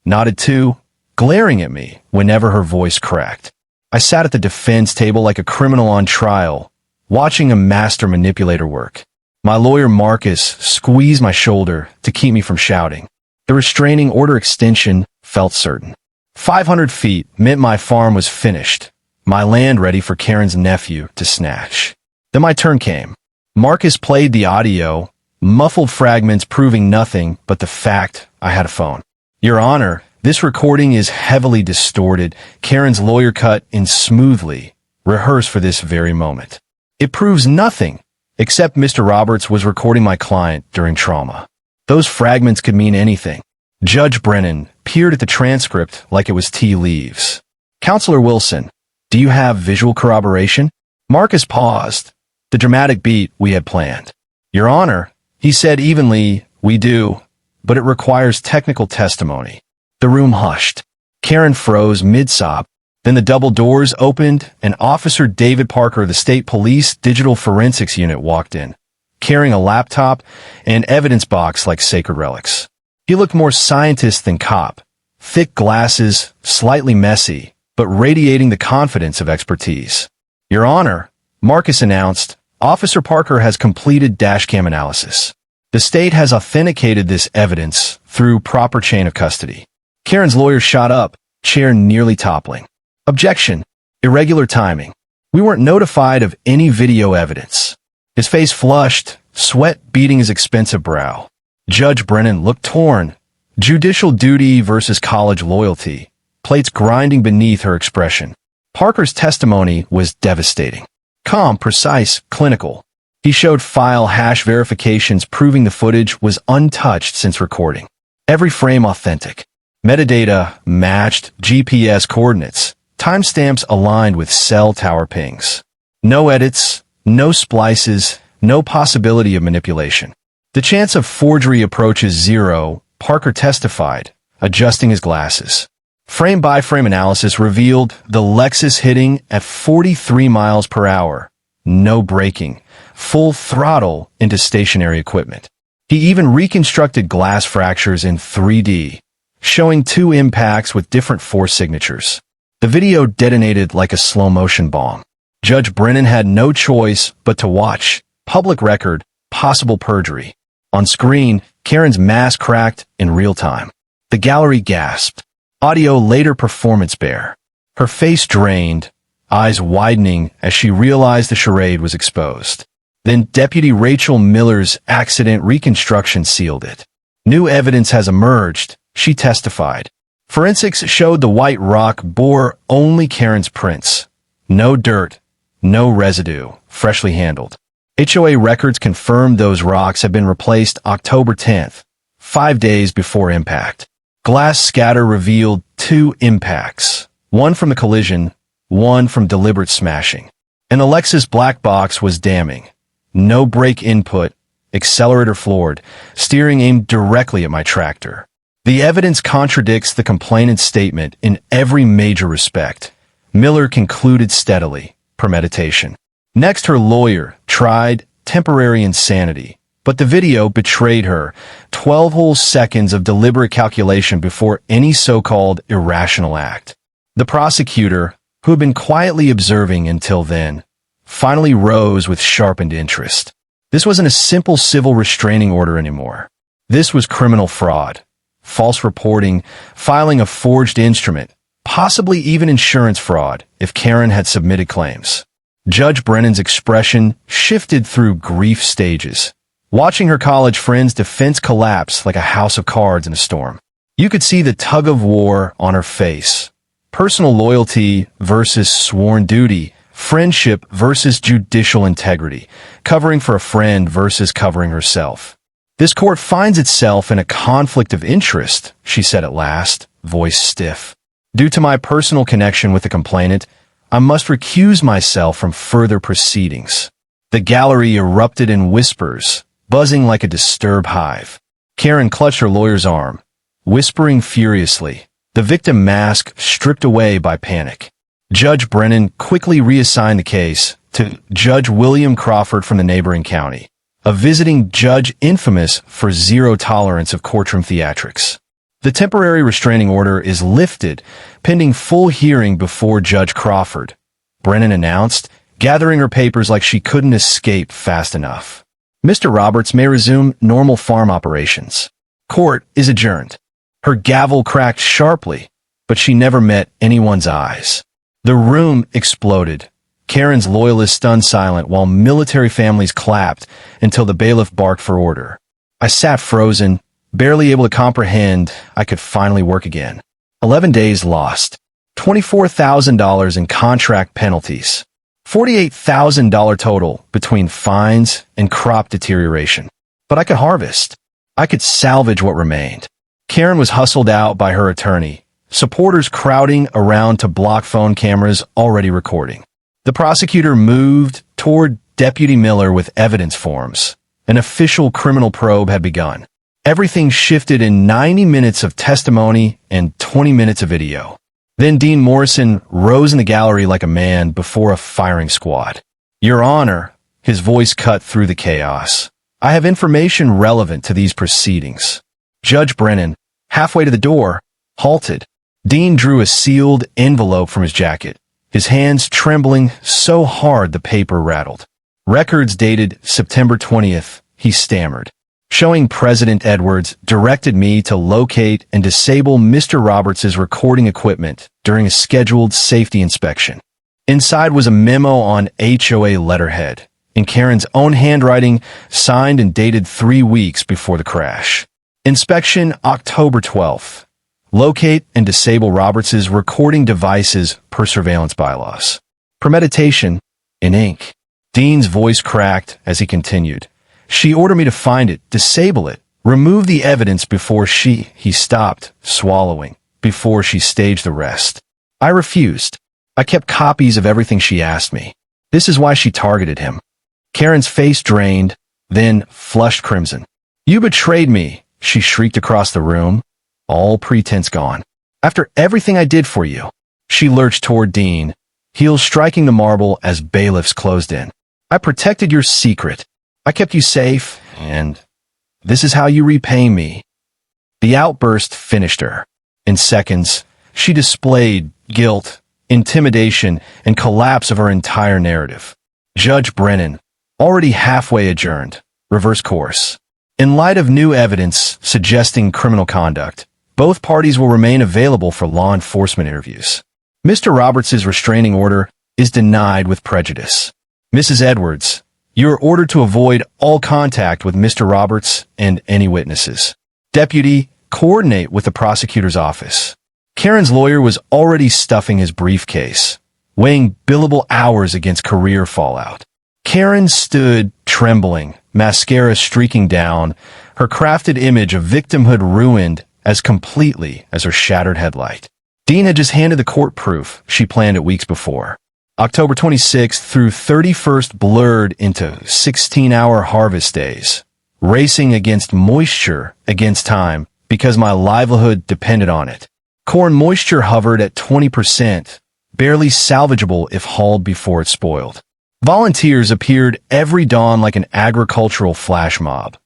nodded too, glaring at me whenever her voice cracked. I sat at the defense table like a criminal on trial, watching a master manipulator work. My lawyer Marcus squeezed my shoulder to keep me from shouting. The restraining order extension felt certain. 500 feet meant my farm was finished, my land ready for Karen's nephew to snatch. Then my turn came. Marcus played the audio, muffled fragments proving nothing but the fact I had a phone. "Your Honor, this recording is heavily distorted," Karen's lawyer cut in smoothly, rehearsed for this very moment. "It proves nothing, except Mr. Roberts was recording my client during trauma." Those fragments could mean anything. Judge Brennan peered at the transcript like it was tea leaves. "Counselor Wilson, do you have visual corroboration?" Marcus paused, the dramatic beat we had planned. "Your Honor," he said evenly, "we do, but it requires technical testimony." The room hushed. Karen froze mid-sob. Then the double doors opened, and Officer David Parker of the State Police Digital Forensics Unit walked in, carrying a laptop and evidence box like sacred relics. He looked more scientist than cop. Thick glasses, slightly messy, but radiating the confidence of expertise. "Your Honor," Marcus announced, "Officer Parker has completed dashcam analysis. The state has authenticated this evidence through proper chain of custody." Karen's lawyer shot up, chair nearly toppling. "Objection. Irregular timing. We weren't notified of any video evidence." His face flushed, sweat beading his expensive brow. Judge Brennan looked torn. Judicial duty versus college loyalty, plates grinding beneath her expression. Parker's testimony was devastating. Calm, precise, clinical. He showed file hash verifications proving the footage was untouched since recording. Every frame authentic. Metadata matched GPS coordinates. Timestamps aligned with cell tower pings. No edits, no splices, no possibility of manipulation. The chance of forgery approaches zero, Parker testified, adjusting his glasses. Frame-by-frame analysis revealed the Lexus hitting at 43 miles per hour. No braking. Full throttle into stationary equipment. He even reconstructed glass fractures in 3D, showing two impacts with different force signatures. The video detonated like a slow-motion bomb. Judge Brennan had no choice but to watch. Public record, possible perjury. On screen, Karen's mask cracked in real time. The gallery gasped. Audio later performance bare. Her face drained, eyes widening as she realized the charade was exposed. Then Deputy Rachel Miller's accident reconstruction sealed it. "New evidence has emerged," she testified. Forensics showed the white rock bore only Karen's prints. No dirt, no residue, freshly handled. HOA records confirmed those rocks had been replaced October 10th, 5 days before impact. Glass scatter revealed 2 impacts, one from the collision, one from deliberate smashing. And the Lexus black box was damning. No brake input, accelerator floored, steering aimed directly at my tractor. The evidence contradicts the complainant's statement in every major respect. Miller concluded steadily, premeditation. Next, her lawyer tried temporary insanity, but the video betrayed her. 12 whole seconds of deliberate calculation before any so-called irrational act. The prosecutor, who had been quietly observing until then, finally rose with sharpened interest. This wasn't a simple civil restraining order anymore. This was criminal fraud, false reporting, filing a forged instrument, possibly even insurance fraud if Karen had submitted claims. Judge Brennan's expression shifted through grief stages, watching her college friend's defense collapse like a house of cards in a storm. You could see the tug-of-war on her face. Personal loyalty versus sworn duty, friendship versus judicial integrity, covering for a friend versus covering herself. This court finds itself in a conflict of interest, she said at last, voice stiff. Due to my personal connection with the complainant, I must recuse myself from further proceedings. The gallery erupted in whispers, buzzing like a disturbed hive. Karen clutched her lawyer's arm, whispering furiously, the victim mask stripped away by panic. Judge Brennan quickly reassigned the case to Judge William Crawford from the neighboring county, a visiting judge infamous for zero tolerance of courtroom theatrics. The temporary restraining order is lifted, pending full hearing before Judge Crawford, Brennan announced, gathering her papers like she couldn't escape fast enough. Mr. Roberts may resume normal farm operations. Court is adjourned. Her gavel cracked sharply, but she never met anyone's eyes. The room exploded. Karen's loyalists stunned silent while military families clapped until the bailiff barked for order. I sat frozen, barely able to comprehend I could finally work again. 11 days lost. $24,000 in contract penalties. $48,000 total between fines and crop deterioration. But I could harvest. I could salvage what remained. Karen was hustled out by her attorney, supporters crowding around to block phone cameras already recording. The prosecutor moved toward Deputy Miller with evidence forms. An official criminal probe had begun. Everything shifted in 90 minutes of testimony and 20 minutes of video. Then Dean Morrison rose in the gallery like a man before a firing squad. Your Honor, his voice cut through the chaos. I have information relevant to these proceedings. Judge Brennan, halfway to the door, halted. Dean drew a sealed envelope from his jacket, his hands trembling so hard the paper rattled. Records dated September 20th, he stammered. Showing President Edwards directed me to locate and disable Mr. Roberts' recording equipment during a scheduled safety inspection. Inside was a memo on HOA letterhead, in Karen's own handwriting, signed and dated 3 weeks before the crash. Inspection October 12th. Locate and disable Roberts' recording devices per surveillance bylaws. Premeditation, in ink. Dean's voice cracked as he continued. She ordered me to find it, disable it, remove the evidence before he stopped, swallowing, before she staged the rest. I refused. I kept copies of everything she asked me. This is why she targeted him. Karen's face drained, then flushed crimson. You betrayed me, she shrieked across the room, all pretense gone. After everything I did for you. She lurched toward Dean, heels striking the marble as bailiffs closed in. I protected your secret. I kept you safe, and this is how you repay me. The outburst finished her. In seconds, she displayed guilt, intimidation, and collapse of her entire narrative. Judge Brennan, already halfway adjourned, reversed course. In light of new evidence suggesting criminal conduct, both parties will remain available for law enforcement interviews. Mr. Roberts' restraining order is denied with prejudice. Mrs. Edwards, you are ordered to avoid all contact with Mr. Roberts and any witnesses. Deputy, coordinate with the prosecutor's office. Karen's lawyer was already stuffing his briefcase, weighing billable hours against career fallout. Karen stood, trembling, mascara streaking down, her crafted image of victimhood ruined as completely as her shattered headlight. Dean had just handed the court proof she planned it weeks before. October 26th through 31st blurred into 16-hour harvest days, racing against moisture, against time, because my livelihood depended on it. Corn moisture hovered at 20%, barely salvageable if hauled before it spoiled. Volunteers appeared every dawn like an agricultural flash mob.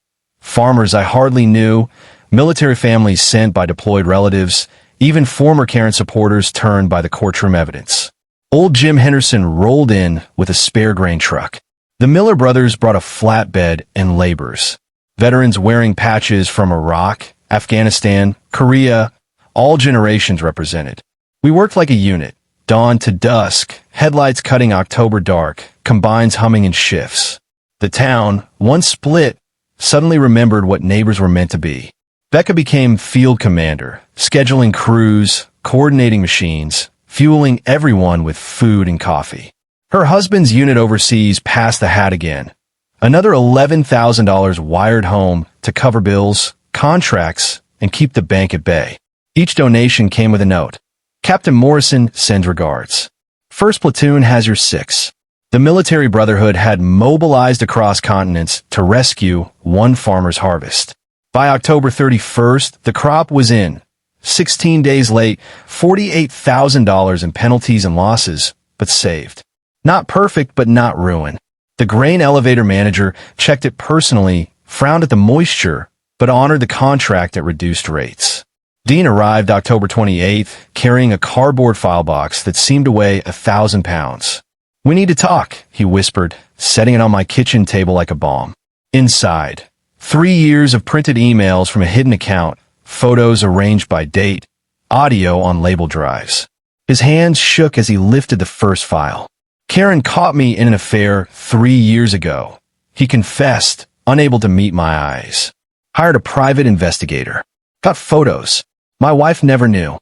Farmers I hardly knew, military families sent by deployed relatives, even former Karen supporters turned by the courtroom evidence. Old Jim Henderson rolled in with a spare grain truck. The Miller brothers brought a flatbed and laborers. Veterans wearing patches from Iraq, Afghanistan, Korea, all generations represented. We worked like a unit, dawn to dusk, headlights cutting October dark, combines humming in shifts. The town, once split, suddenly remembered what neighbors were meant to be. Becca became field commander, scheduling crews, coordinating machines, fueling everyone with food and coffee. Her husband's unit overseas passed the hat again. Another $11,000 wired home to cover bills, contracts, and keep the bank at bay. Each donation came with a note. Captain Morrison sends regards. First platoon has your 6. The military brotherhood had mobilized across continents to rescue one farmer's harvest. By October 31st, the crop was in. 16 days late, $48,000 in penalties and losses, but saved. Not perfect, but not ruined. The grain elevator manager checked it personally, frowned at the moisture, but honored the contract at reduced rates. Dean arrived October 28th, carrying a cardboard file box that seemed to weigh 1,000 pounds. "We need to talk," he whispered, setting it on my kitchen table like a bomb. Inside, 3 years of printed emails from a hidden account, photos arranged by date, audio on label drives. His hands shook as he lifted the first file. "Karen caught me in an affair 3 years ago." He confessed, unable to meet my eyes. "Hired a private investigator. Got photos. My wife never knew."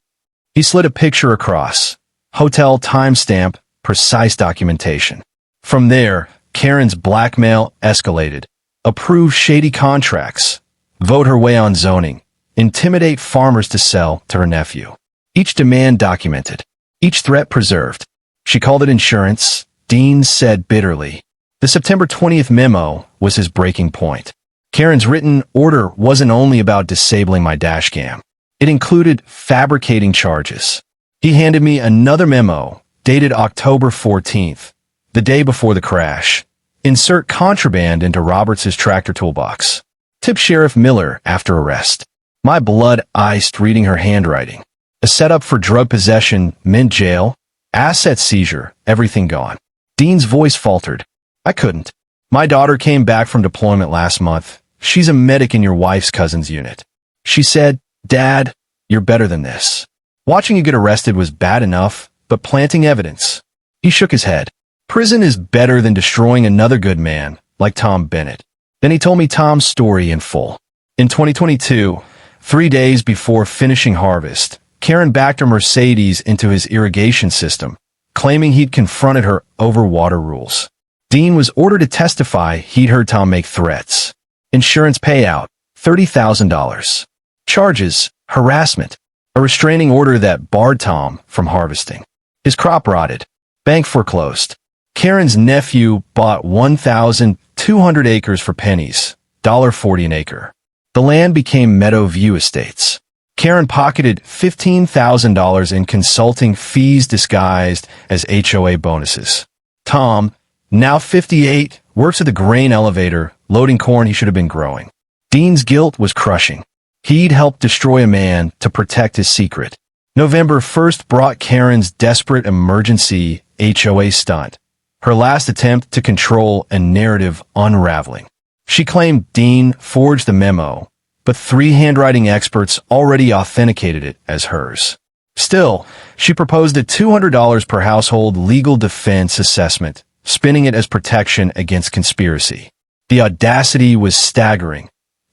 He slid a picture across. Hotel timestamp, precise documentation. From there, Karen's blackmail escalated. Approve shady contracts. Vote her way on zoning. Intimidate farmers to sell to her nephew. Each demand documented. Each threat preserved. She called it insurance, Dean said bitterly. The September 20th memo was his breaking point. Karen's written order wasn't only about disabling my dashcam. It included fabricating charges. He handed me another memo, dated October 14th, the day before the crash. Insert contraband into Roberts' tractor toolbox. Tip Sheriff Miller after arrest. My blood iced reading her handwriting. A setup for drug possession meant jail. Asset seizure, everything gone. Dean's voice faltered. "I couldn't. My daughter came back from deployment last month. She's a medic in your wife's cousin's unit. She said, 'Dad, you're better than this.' Watching you get arrested was bad enough, but planting evidence." He shook his head. "Prison is better than destroying another good man, like Tom Bennett." Then he told me Tom's story in full. In 2022, 3 days before finishing harvest, Karen backed a Mercedes into his irrigation system, claiming he'd confronted her over water rules. Dean was ordered to testify he'd heard Tom make threats. Insurance payout, $30,000. Charges, harassment. A restraining order that barred Tom from harvesting. His crop rotted. Bank foreclosed. Karen's nephew bought 1,200 acres for pennies, $1.40 an acre. The land became Meadow View Estates. Karen pocketed $15,000 in consulting fees disguised as HOA bonuses. Tom, now 58, works at the grain elevator, loading corn he should have been growing. Dean's guilt was crushing. He'd helped destroy a man to protect his secret. November 1st brought Karen's desperate emergency HOA stunt, her last attempt to control a narrative unraveling. She claimed Dean forged the memo, but 3 handwriting experts already authenticated it as hers. Still, she proposed a $200 per household legal defense assessment, spinning it as protection against conspiracy. The audacity was staggering,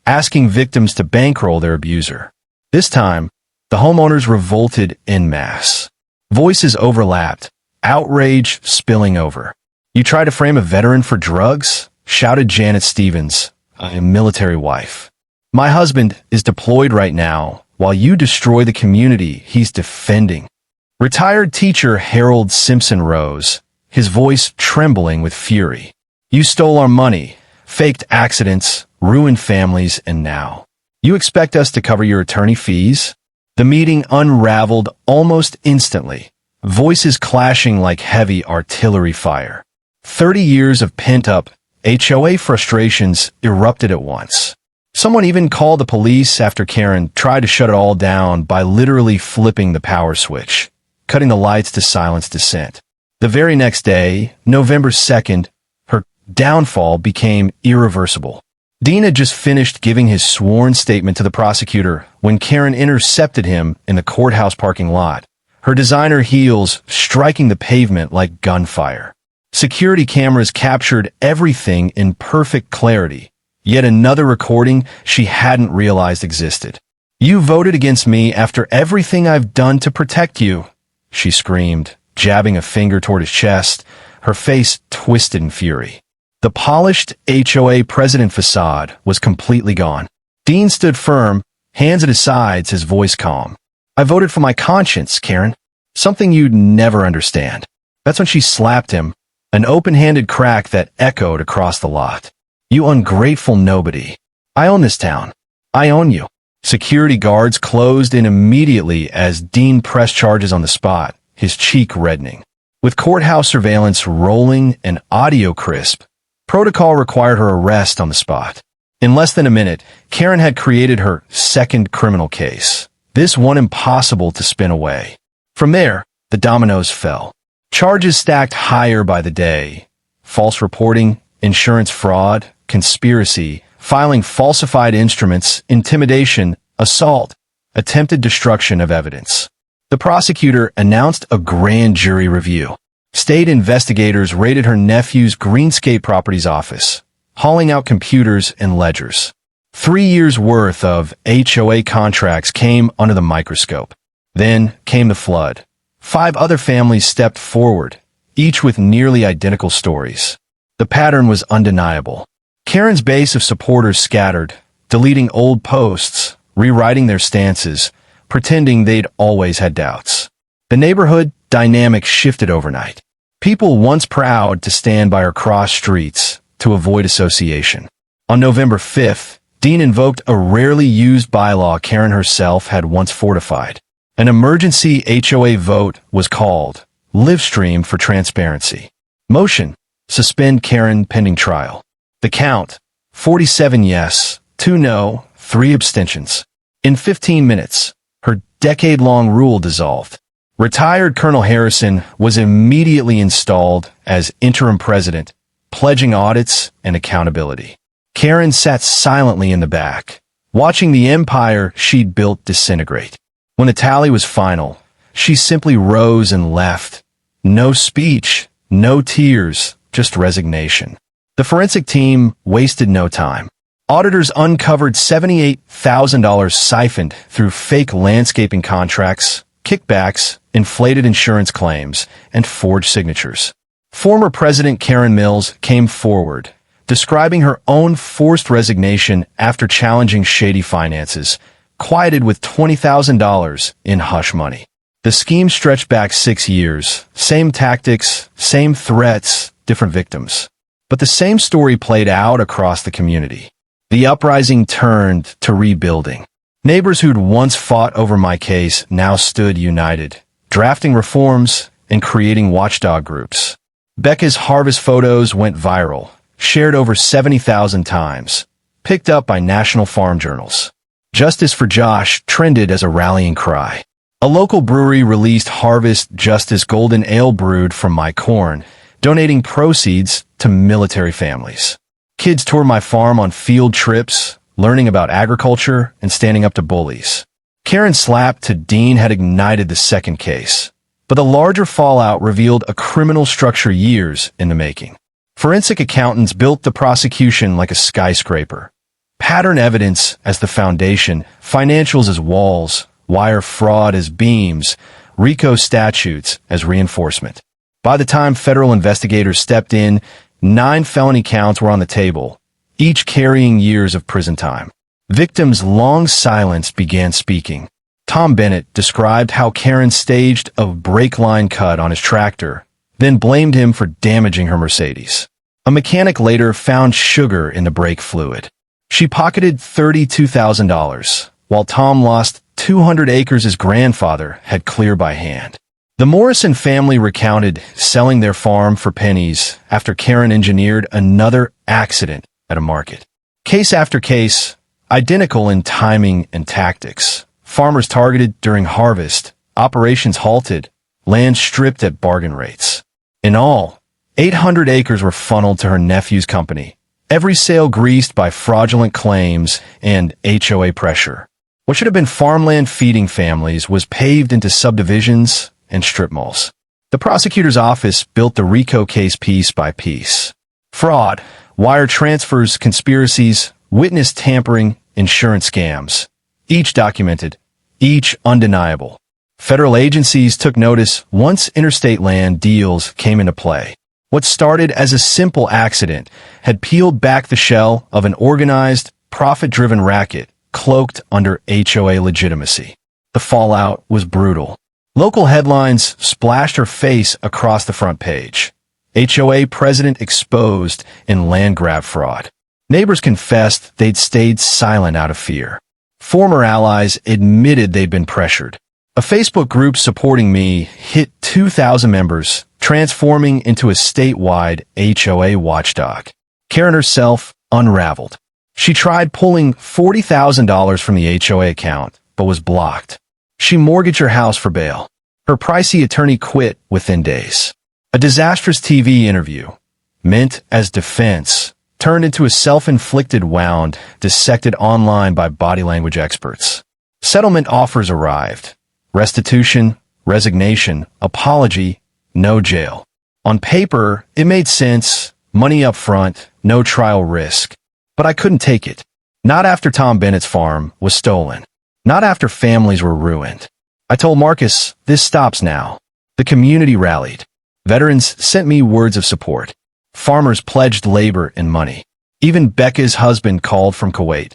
asking victims to bankroll their abuser. This time, the homeowners revolted en masse. Voices overlapped, outrage spilling over. "You try to frame a veteran for drugs?" shouted Janet Stevens, a military wife. "My husband is deployed right now, while you destroy the community he's defending." Retired teacher Harold Simpson rose, his voice trembling with fury. "You stole our money, faked accidents, ruined families, and now you expect us to cover your attorney fees?" The meeting unraveled almost instantly, voices clashing like heavy artillery fire. 30 years of pent-up HOA frustrations erupted at once. Someone even called the police after Karen tried to shut it all down by literally flipping the power switch, cutting the lights to silence dissent. The very next day, November 2nd, her downfall became irreversible. Dean had just finished giving his sworn statement to the prosecutor when Karen intercepted him in the courthouse parking lot, her designer heels striking the pavement like gunfire. Security cameras captured everything in perfect clarity, yet another recording she hadn't realized existed. "You voted against me after everything I've done to protect you," she screamed, jabbing a finger toward his chest, her face twisted in fury. The polished HOA president facade was completely gone. Dean stood firm, hands at his sides, his voice calm. "I voted for my conscience, Karen. Something you'd never understand." That's when she slapped him, an open-handed crack that echoed across the lot. "You ungrateful nobody. I own this town. I own you." Security guards closed in immediately as Dean pressed charges on the spot, his cheek reddening. With courthouse surveillance rolling and audio crisp, protocol required her arrest on the spot. In less than a minute, Karen had created her second criminal case, this one impossible to spin away. From there, the dominoes fell. Charges stacked higher by the day. False reporting, insurance fraud, conspiracy, filing falsified instruments, intimidation, assault, attempted destruction of evidence. The prosecutor announced a grand jury review. State investigators raided her nephew's Greenscape Properties office, hauling out computers and ledgers. 3 years' worth of HOA contracts came under the microscope. Then came the flood. 5 other families stepped forward, each with nearly identical stories. The pattern was undeniable. Karen's base of supporters scattered, deleting old posts, rewriting their stances, pretending they'd always had doubts. The neighborhood dynamic shifted overnight. People once proud to stand by her cross streets to avoid association. On November 5th, Dean invoked a rarely used bylaw Karen herself had once fortified. An emergency HOA vote was called, live-streamed for transparency. Motion: suspend Karen pending trial. The count: 47 yes, 2 no, 3 abstentions. In 15 minutes, her decade-long rule dissolved. Retired Colonel Harrison was immediately installed as interim president, pledging audits and accountability. Karen sat silently in the back, watching the empire she'd built disintegrate. When the tally was final, she simply rose and left. No speech, no tears, just resignation. The forensic team wasted no time. Auditors uncovered $78,000 siphoned through fake landscaping contracts, kickbacks, inflated insurance claims, and forged signatures. Former President Karen Mills came forward, describing her own forced resignation after challenging shady finances, quieted with $20,000 in hush money. The scheme stretched back 6 years, same tactics, same threats, different victims. But the same story played out across the community. The uprising turned to rebuilding. Neighbors who'd once fought over my case now stood united, drafting reforms and creating watchdog groups. Becca's harvest photos went viral, shared over 70,000 times, picked up by national farm journals. Justice for Josh trended as a rallying cry. A local brewery released Harvest Justice Golden Ale brewed from my corn, donating proceeds to military families. Kids toured my farm on field trips, learning about agriculture and standing up to bullies. Karen's slap to Dean had ignited the second case, but the larger fallout revealed a criminal structure years in the making. Forensic accountants built the prosecution like a skyscraper. Pattern evidence as the foundation, financials as walls, wire fraud as beams, RICO statutes as reinforcement. By the time federal investigators stepped in, 9 felony counts were on the table, each carrying years of prison time. Victims long silenced began speaking. Tom Bennett described how Karen staged a brake line cut on his tractor, then blamed him for damaging her Mercedes. A mechanic later found sugar in the brake fluid. She pocketed $32,000, while Tom lost 200 acres his grandfather had cleared by hand. The Morrison family recounted selling their farm for pennies after Karen engineered another accident at a market. Case after case, identical in timing and tactics. Farmers targeted during harvest, operations halted, land stripped at bargain rates. In all, 800 acres were funneled to her nephew's company, every sale greased by fraudulent claims and HOA pressure. What should have been farmland feeding families was paved into subdivisions and strip malls. The prosecutor's office built the RICO case piece by piece. Fraud, wire transfers, conspiracies, witness tampering, insurance scams. Each documented, each undeniable. Federal agencies took notice once interstate land deals came into play. What started as a simple accident had peeled back the shell of an organized, profit-driven racket cloaked under HOA legitimacy. The fallout was brutal. Local headlines splashed her face across the front page. HOA president exposed in land grab fraud. Neighbors confessed they'd stayed silent out of fear. Former allies admitted they'd been pressured. A Facebook group supporting me hit 2,000 members, transforming into a statewide HOA watchdog. Karen herself unraveled. She tried pulling $40,000 from the HOA account, but was blocked. She mortgaged her house for bail. Her pricey attorney quit within days. A disastrous TV interview, meant as defense, turned into a self-inflicted wound dissected online by body language experts. Settlement offers arrived. Restitution, resignation, apology, no jail. On paper, it made sense, money up front, no trial risk. But I couldn't take it. Not after Tom Bennett's farm was stolen. Not after families were ruined. I told Marcus, this stops now. The community rallied. Veterans sent me words of support. Farmers pledged labor and money. Even Becca's husband called from Kuwait.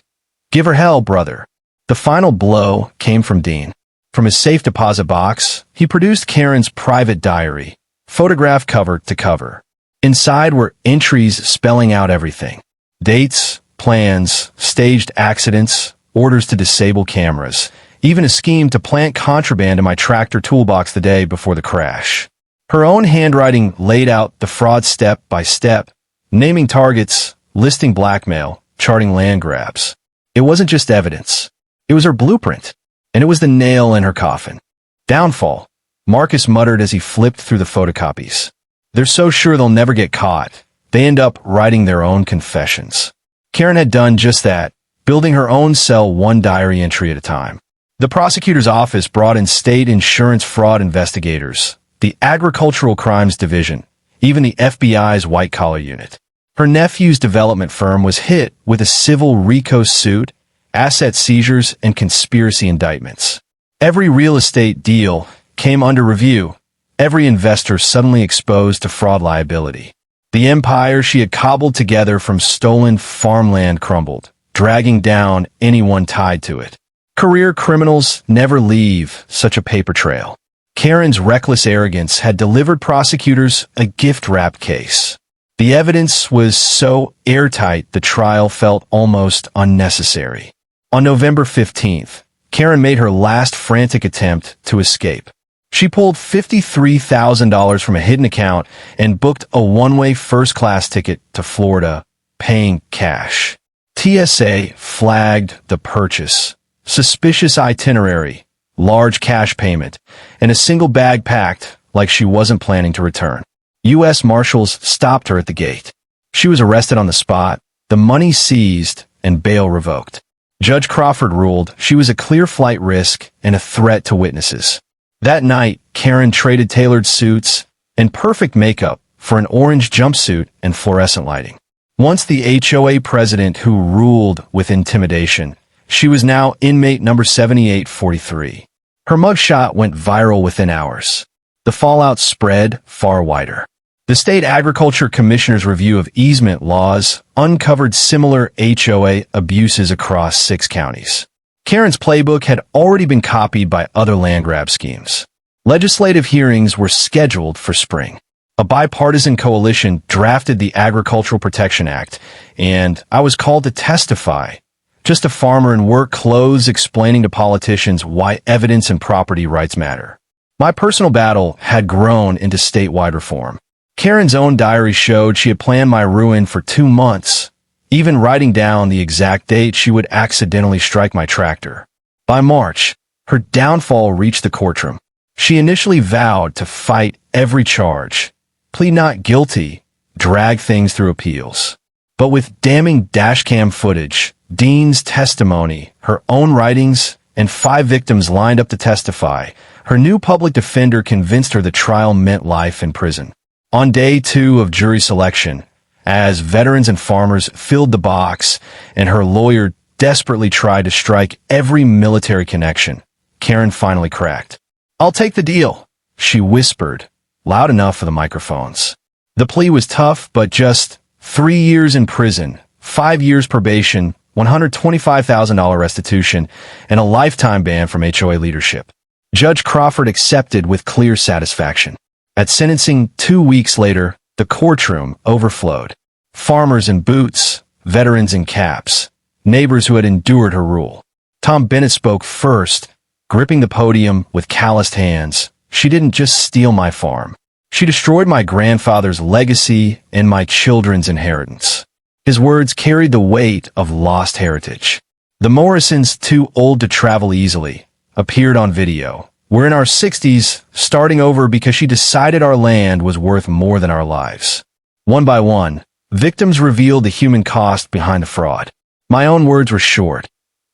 Give her hell, brother. The final blow came from Dean. From his safe deposit box, he produced Karen's private diary, photographed cover to cover. Inside were entries spelling out everything. Dates, plans, staged accidents, orders to disable cameras, even a scheme to plant contraband in my tractor toolbox the day before the crash. Her own handwriting laid out the fraud step by step, naming targets, listing blackmail, charting land grabs. It wasn't just evidence. It was her blueprint, and it was the nail in her coffin. Downfall, Marcus muttered as he flipped through the photocopies. They're so sure they'll never get caught, they end up writing their own confessions. Karen had done just that, building her own cell one diary entry at a time. The prosecutor's office brought in state insurance fraud investigators, the Agricultural Crimes Division, even the FBI's white-collar unit. Her nephew's development firm was hit with a civil RICO suit, asset seizures, and conspiracy indictments. Every real estate deal came under review, every investor suddenly exposed to fraud liability. The empire she had cobbled together from stolen farmland crumbled, dragging down anyone tied to it. Career criminals never leave such a paper trail. Karen's reckless arrogance had delivered prosecutors a gift-wrapped case. The evidence was so airtight the trial felt almost unnecessary. On November 15th, Karen made her last frantic attempt to escape. She pulled $53,000 from a hidden account and booked a one-way first-class ticket to Florida, paying cash. TSA flagged the purchase. Suspicious itinerary, large cash payment, and a single bag packed like she wasn't planning to return. U.S. Marshals stopped her at the gate. She was arrested on the spot, the money seized, and bail revoked. Judge Crawford ruled she was a clear flight risk and a threat to witnesses. That night, Karen traded tailored suits and perfect makeup for an orange jumpsuit and fluorescent lighting. Once the HOA president who ruled with intimidation, she was now inmate number 7843. Her mugshot went viral within hours. The fallout spread far wider. The State Agriculture Commissioner's review of easement laws uncovered similar HOA abuses across 6 counties. Karen's playbook had already been copied by other land grab schemes. Legislative hearings were scheduled for spring. A bipartisan coalition drafted the Agricultural Protection Act, and I was called to testify. Just a farmer in work clothes explaining to politicians why evidence and property rights matter. My personal battle had grown into statewide reform. Karen's own diary showed she had planned my ruin for 2 months, even writing down the exact date she would accidentally strike my tractor. By March, her downfall reached the courtroom. She initially vowed to fight every charge, plead not guilty, drag things through appeals. But with damning dashcam footage, Dean's testimony, her own writings, and 5 victims lined up to testify, her new public defender convinced her the trial meant life in prison. On day 2 of jury selection, as veterans and farmers filled the box and her lawyer desperately tried to strike every military connection, Karen finally cracked. "I'll take the deal," she whispered, loud enough for the microphones. The plea was tough, but just 3 years in prison, 5 years probation, $125,000 restitution, and a lifetime ban from HOA leadership. Judge Crawford accepted with clear satisfaction. At sentencing 2 weeks later, the courtroom overflowed. Farmers in boots, veterans in caps, neighbors who had endured her rule. Tom Bennett spoke first, gripping the podium with calloused hands. "She didn't just steal my farm. She destroyed my grandfather's legacy and my children's inheritance." His words carried the weight of lost heritage. The Morrisons, too old to travel easily, appeared on video. "We're in our 60s, starting over because she decided our land was worth more than our lives." One by one, victims revealed the human cost behind the fraud. My own words were short.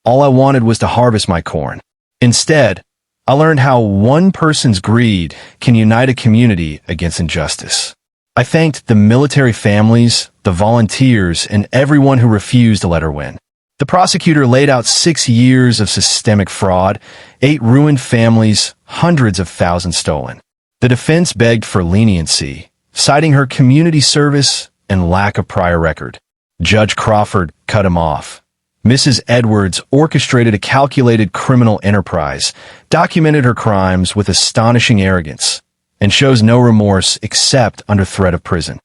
All I wanted was to harvest my corn. Instead, I learned how one person's greed can unite a community against injustice. I thanked the military families, the volunteers, and everyone who refused to let her win. The prosecutor laid out 6 years of systemic fraud, 8 ruined families, hundreds of thousands stolen. The defense begged for leniency, citing her community service and lack of prior record. Judge Crawford cut him off. Mrs. Edwards orchestrated a calculated criminal enterprise, documented her crimes with astonishing arrogance, and shows no remorse except under threat of prison.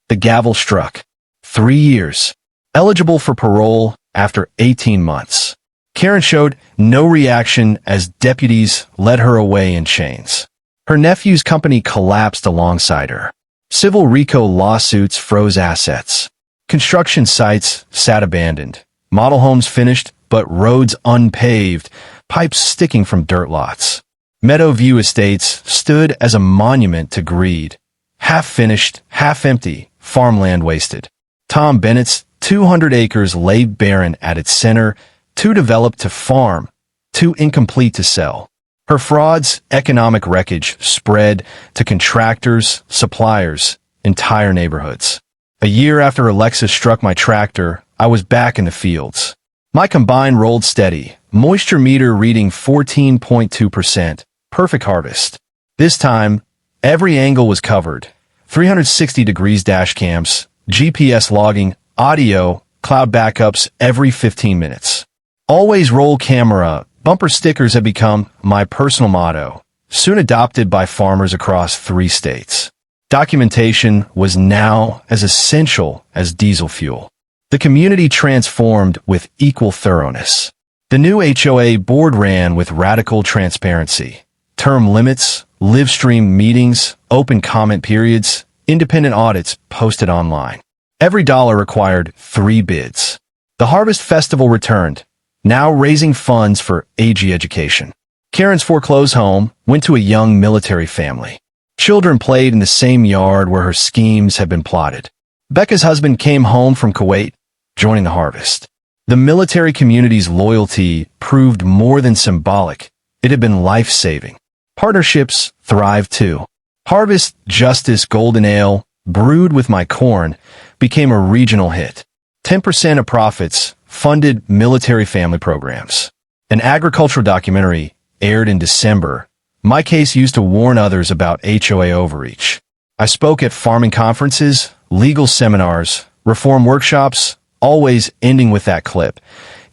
The gavel struck. 3 years. Eligible for parole after 18 months. Karen showed no reaction as deputies led her away in chains. Her nephew's company collapsed alongside her. Civil RICO lawsuits froze assets. Construction sites sat abandoned. Model homes finished, but roads unpaved, pipes sticking from dirt lots. Meadowview Estates stood as a monument to greed. Half-finished, half-empty, farmland wasted. Tom Bennett's 200 acres lay barren at its center, too developed to farm, too incomplete to sell. Her fraud's economic wreckage spread to contractors, suppliers, entire neighborhoods. A year after Alexa struck my tractor, I was back in the fields. My combine rolled steady, moisture meter reading 14.2%, perfect harvest. This time, every angle was covered. 360 degrees dash cams, GPS logging, audio, cloud backups every 15 minutes. Always roll camera, bumper stickers have become my personal motto, soon adopted by farmers across 3 states. Documentation was now as essential as diesel fuel. The community transformed with equal thoroughness. The new HOA board ran with radical transparency. Term limits, live stream meetings, open comment periods, independent audits posted online. Every dollar required 3 bids. The Harvest Festival returned, now raising funds for AG education. Karen's foreclosed home went to a young military family. Children played in the same yard where her schemes had been plotted. Becca's husband came home from Kuwait, joining the harvest. The military community's loyalty proved more than symbolic. It had been life-saving. Partnerships thrived too. Harvest Justice Golden Ale, brewed with my corn, became a regional hit. 10% of profits funded military family programs. An agricultural documentary aired in December. My case used to warn others about HOA overreach. I spoke at farming conferences, legal seminars, reform workshops, always ending with that clip.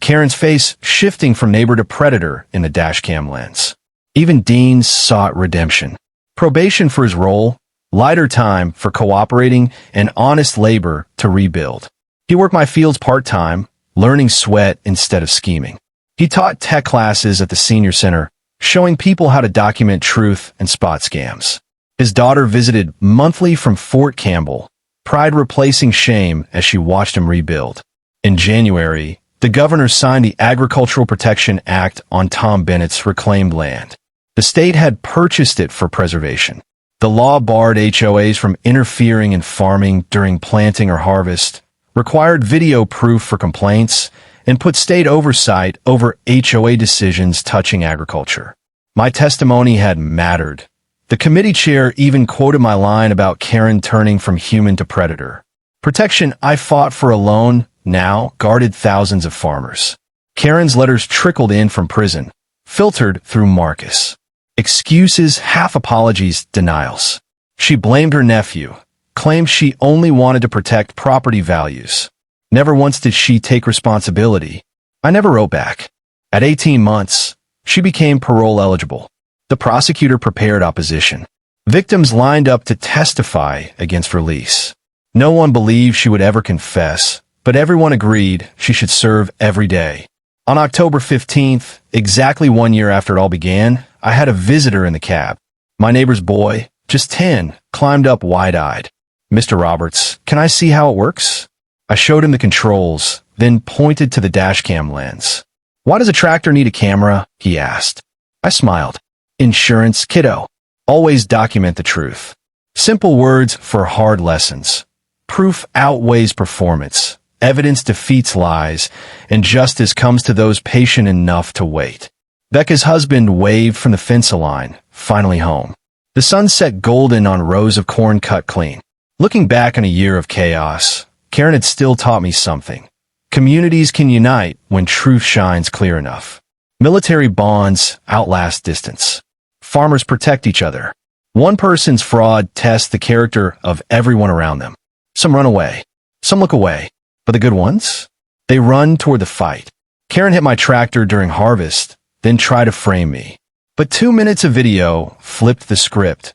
Karen's face shifting from neighbor to predator in the dashcam lens. Even Dean sought redemption. Probation for his role, lighter time for cooperating, and honest labor to rebuild. He worked my fields part-time, learning sweat instead of scheming. He taught tech classes at the senior center, showing people how to document truth and spot scams. His daughter visited monthly from Fort Campbell, pride replacing shame as she watched him rebuild. In January, the governor signed the Agricultural Protection Act on Tom Bennett's reclaimed land. The state had purchased it for preservation. The law barred HOAs from interfering in farming during planting or harvest, required video proof for complaints, and put state oversight over HOA decisions touching agriculture. My testimony had mattered. The committee chair even quoted my line about Karen turning from human to predator. Protection I fought for alone now guarded thousands of farmers. Karen's letters trickled in from prison, filtered through Marcus. Excuses, half apologies, denials. She blamed her nephew, claimed she only wanted to protect property values. Never once did she take responsibility. I never wrote back. At 18 months, she became parole eligible. The prosecutor prepared opposition. Victims lined up to testify against release. No one believed she would ever confess, but everyone agreed she should serve every day. On October 15th, exactly 1 year after it all began, I had a visitor in the cab. My neighbor's boy, just 10, climbed up wide-eyed. "Mr. Roberts, can I see how it works?" I showed him the controls, then pointed to the dashcam lens. "Why does a tractor need a camera?" he asked. I smiled. "Insurance, kiddo. Always document the truth." Simple words for hard lessons. Proof outweighs performance. Evidence defeats lies, and justice comes to those patient enough to wait. Becca's husband waved from the fence line, finally home. The sun set golden on rows of corn cut clean. Looking back on a year of chaos, Karen had still taught me something. Communities can unite when truth shines clear enough. Military bonds outlast distance. Farmers protect each other. One person's fraud tests the character of everyone around them. Some run away. Some look away. But the good ones? They run toward the fight. Karen hit my tractor during harvest, then tried to frame me. But 2 minutes of video flipped the script.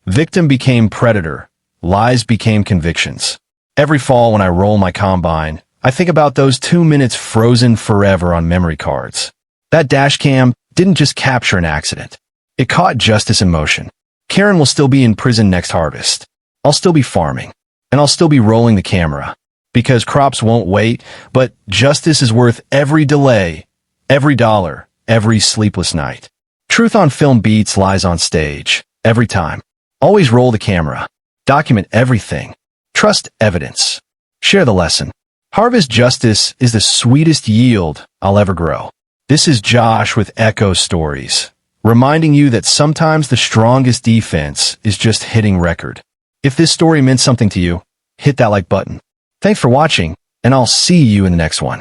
Victim became predator. Lies became convictions. Every fall when I roll my combine, I think about those 2 minutes frozen forever on memory cards. That dash cam didn't just capture an accident. It caught justice in motion. Karen will still be in prison next harvest. I'll still be farming. And I'll still be rolling the camera. Because crops won't wait, but justice is worth every delay, every dollar, every sleepless night. Truth on film beats lies on stage, every time. Always roll the camera. Document everything. Trust evidence. Share the lesson. Harvest justice is the sweetest yield I'll ever grow. This is Josh with Echo Stories, reminding you that sometimes the strongest defense is just hitting record. If this story meant something to you, hit that like button. Thanks for watching, and I'll see you in the next one.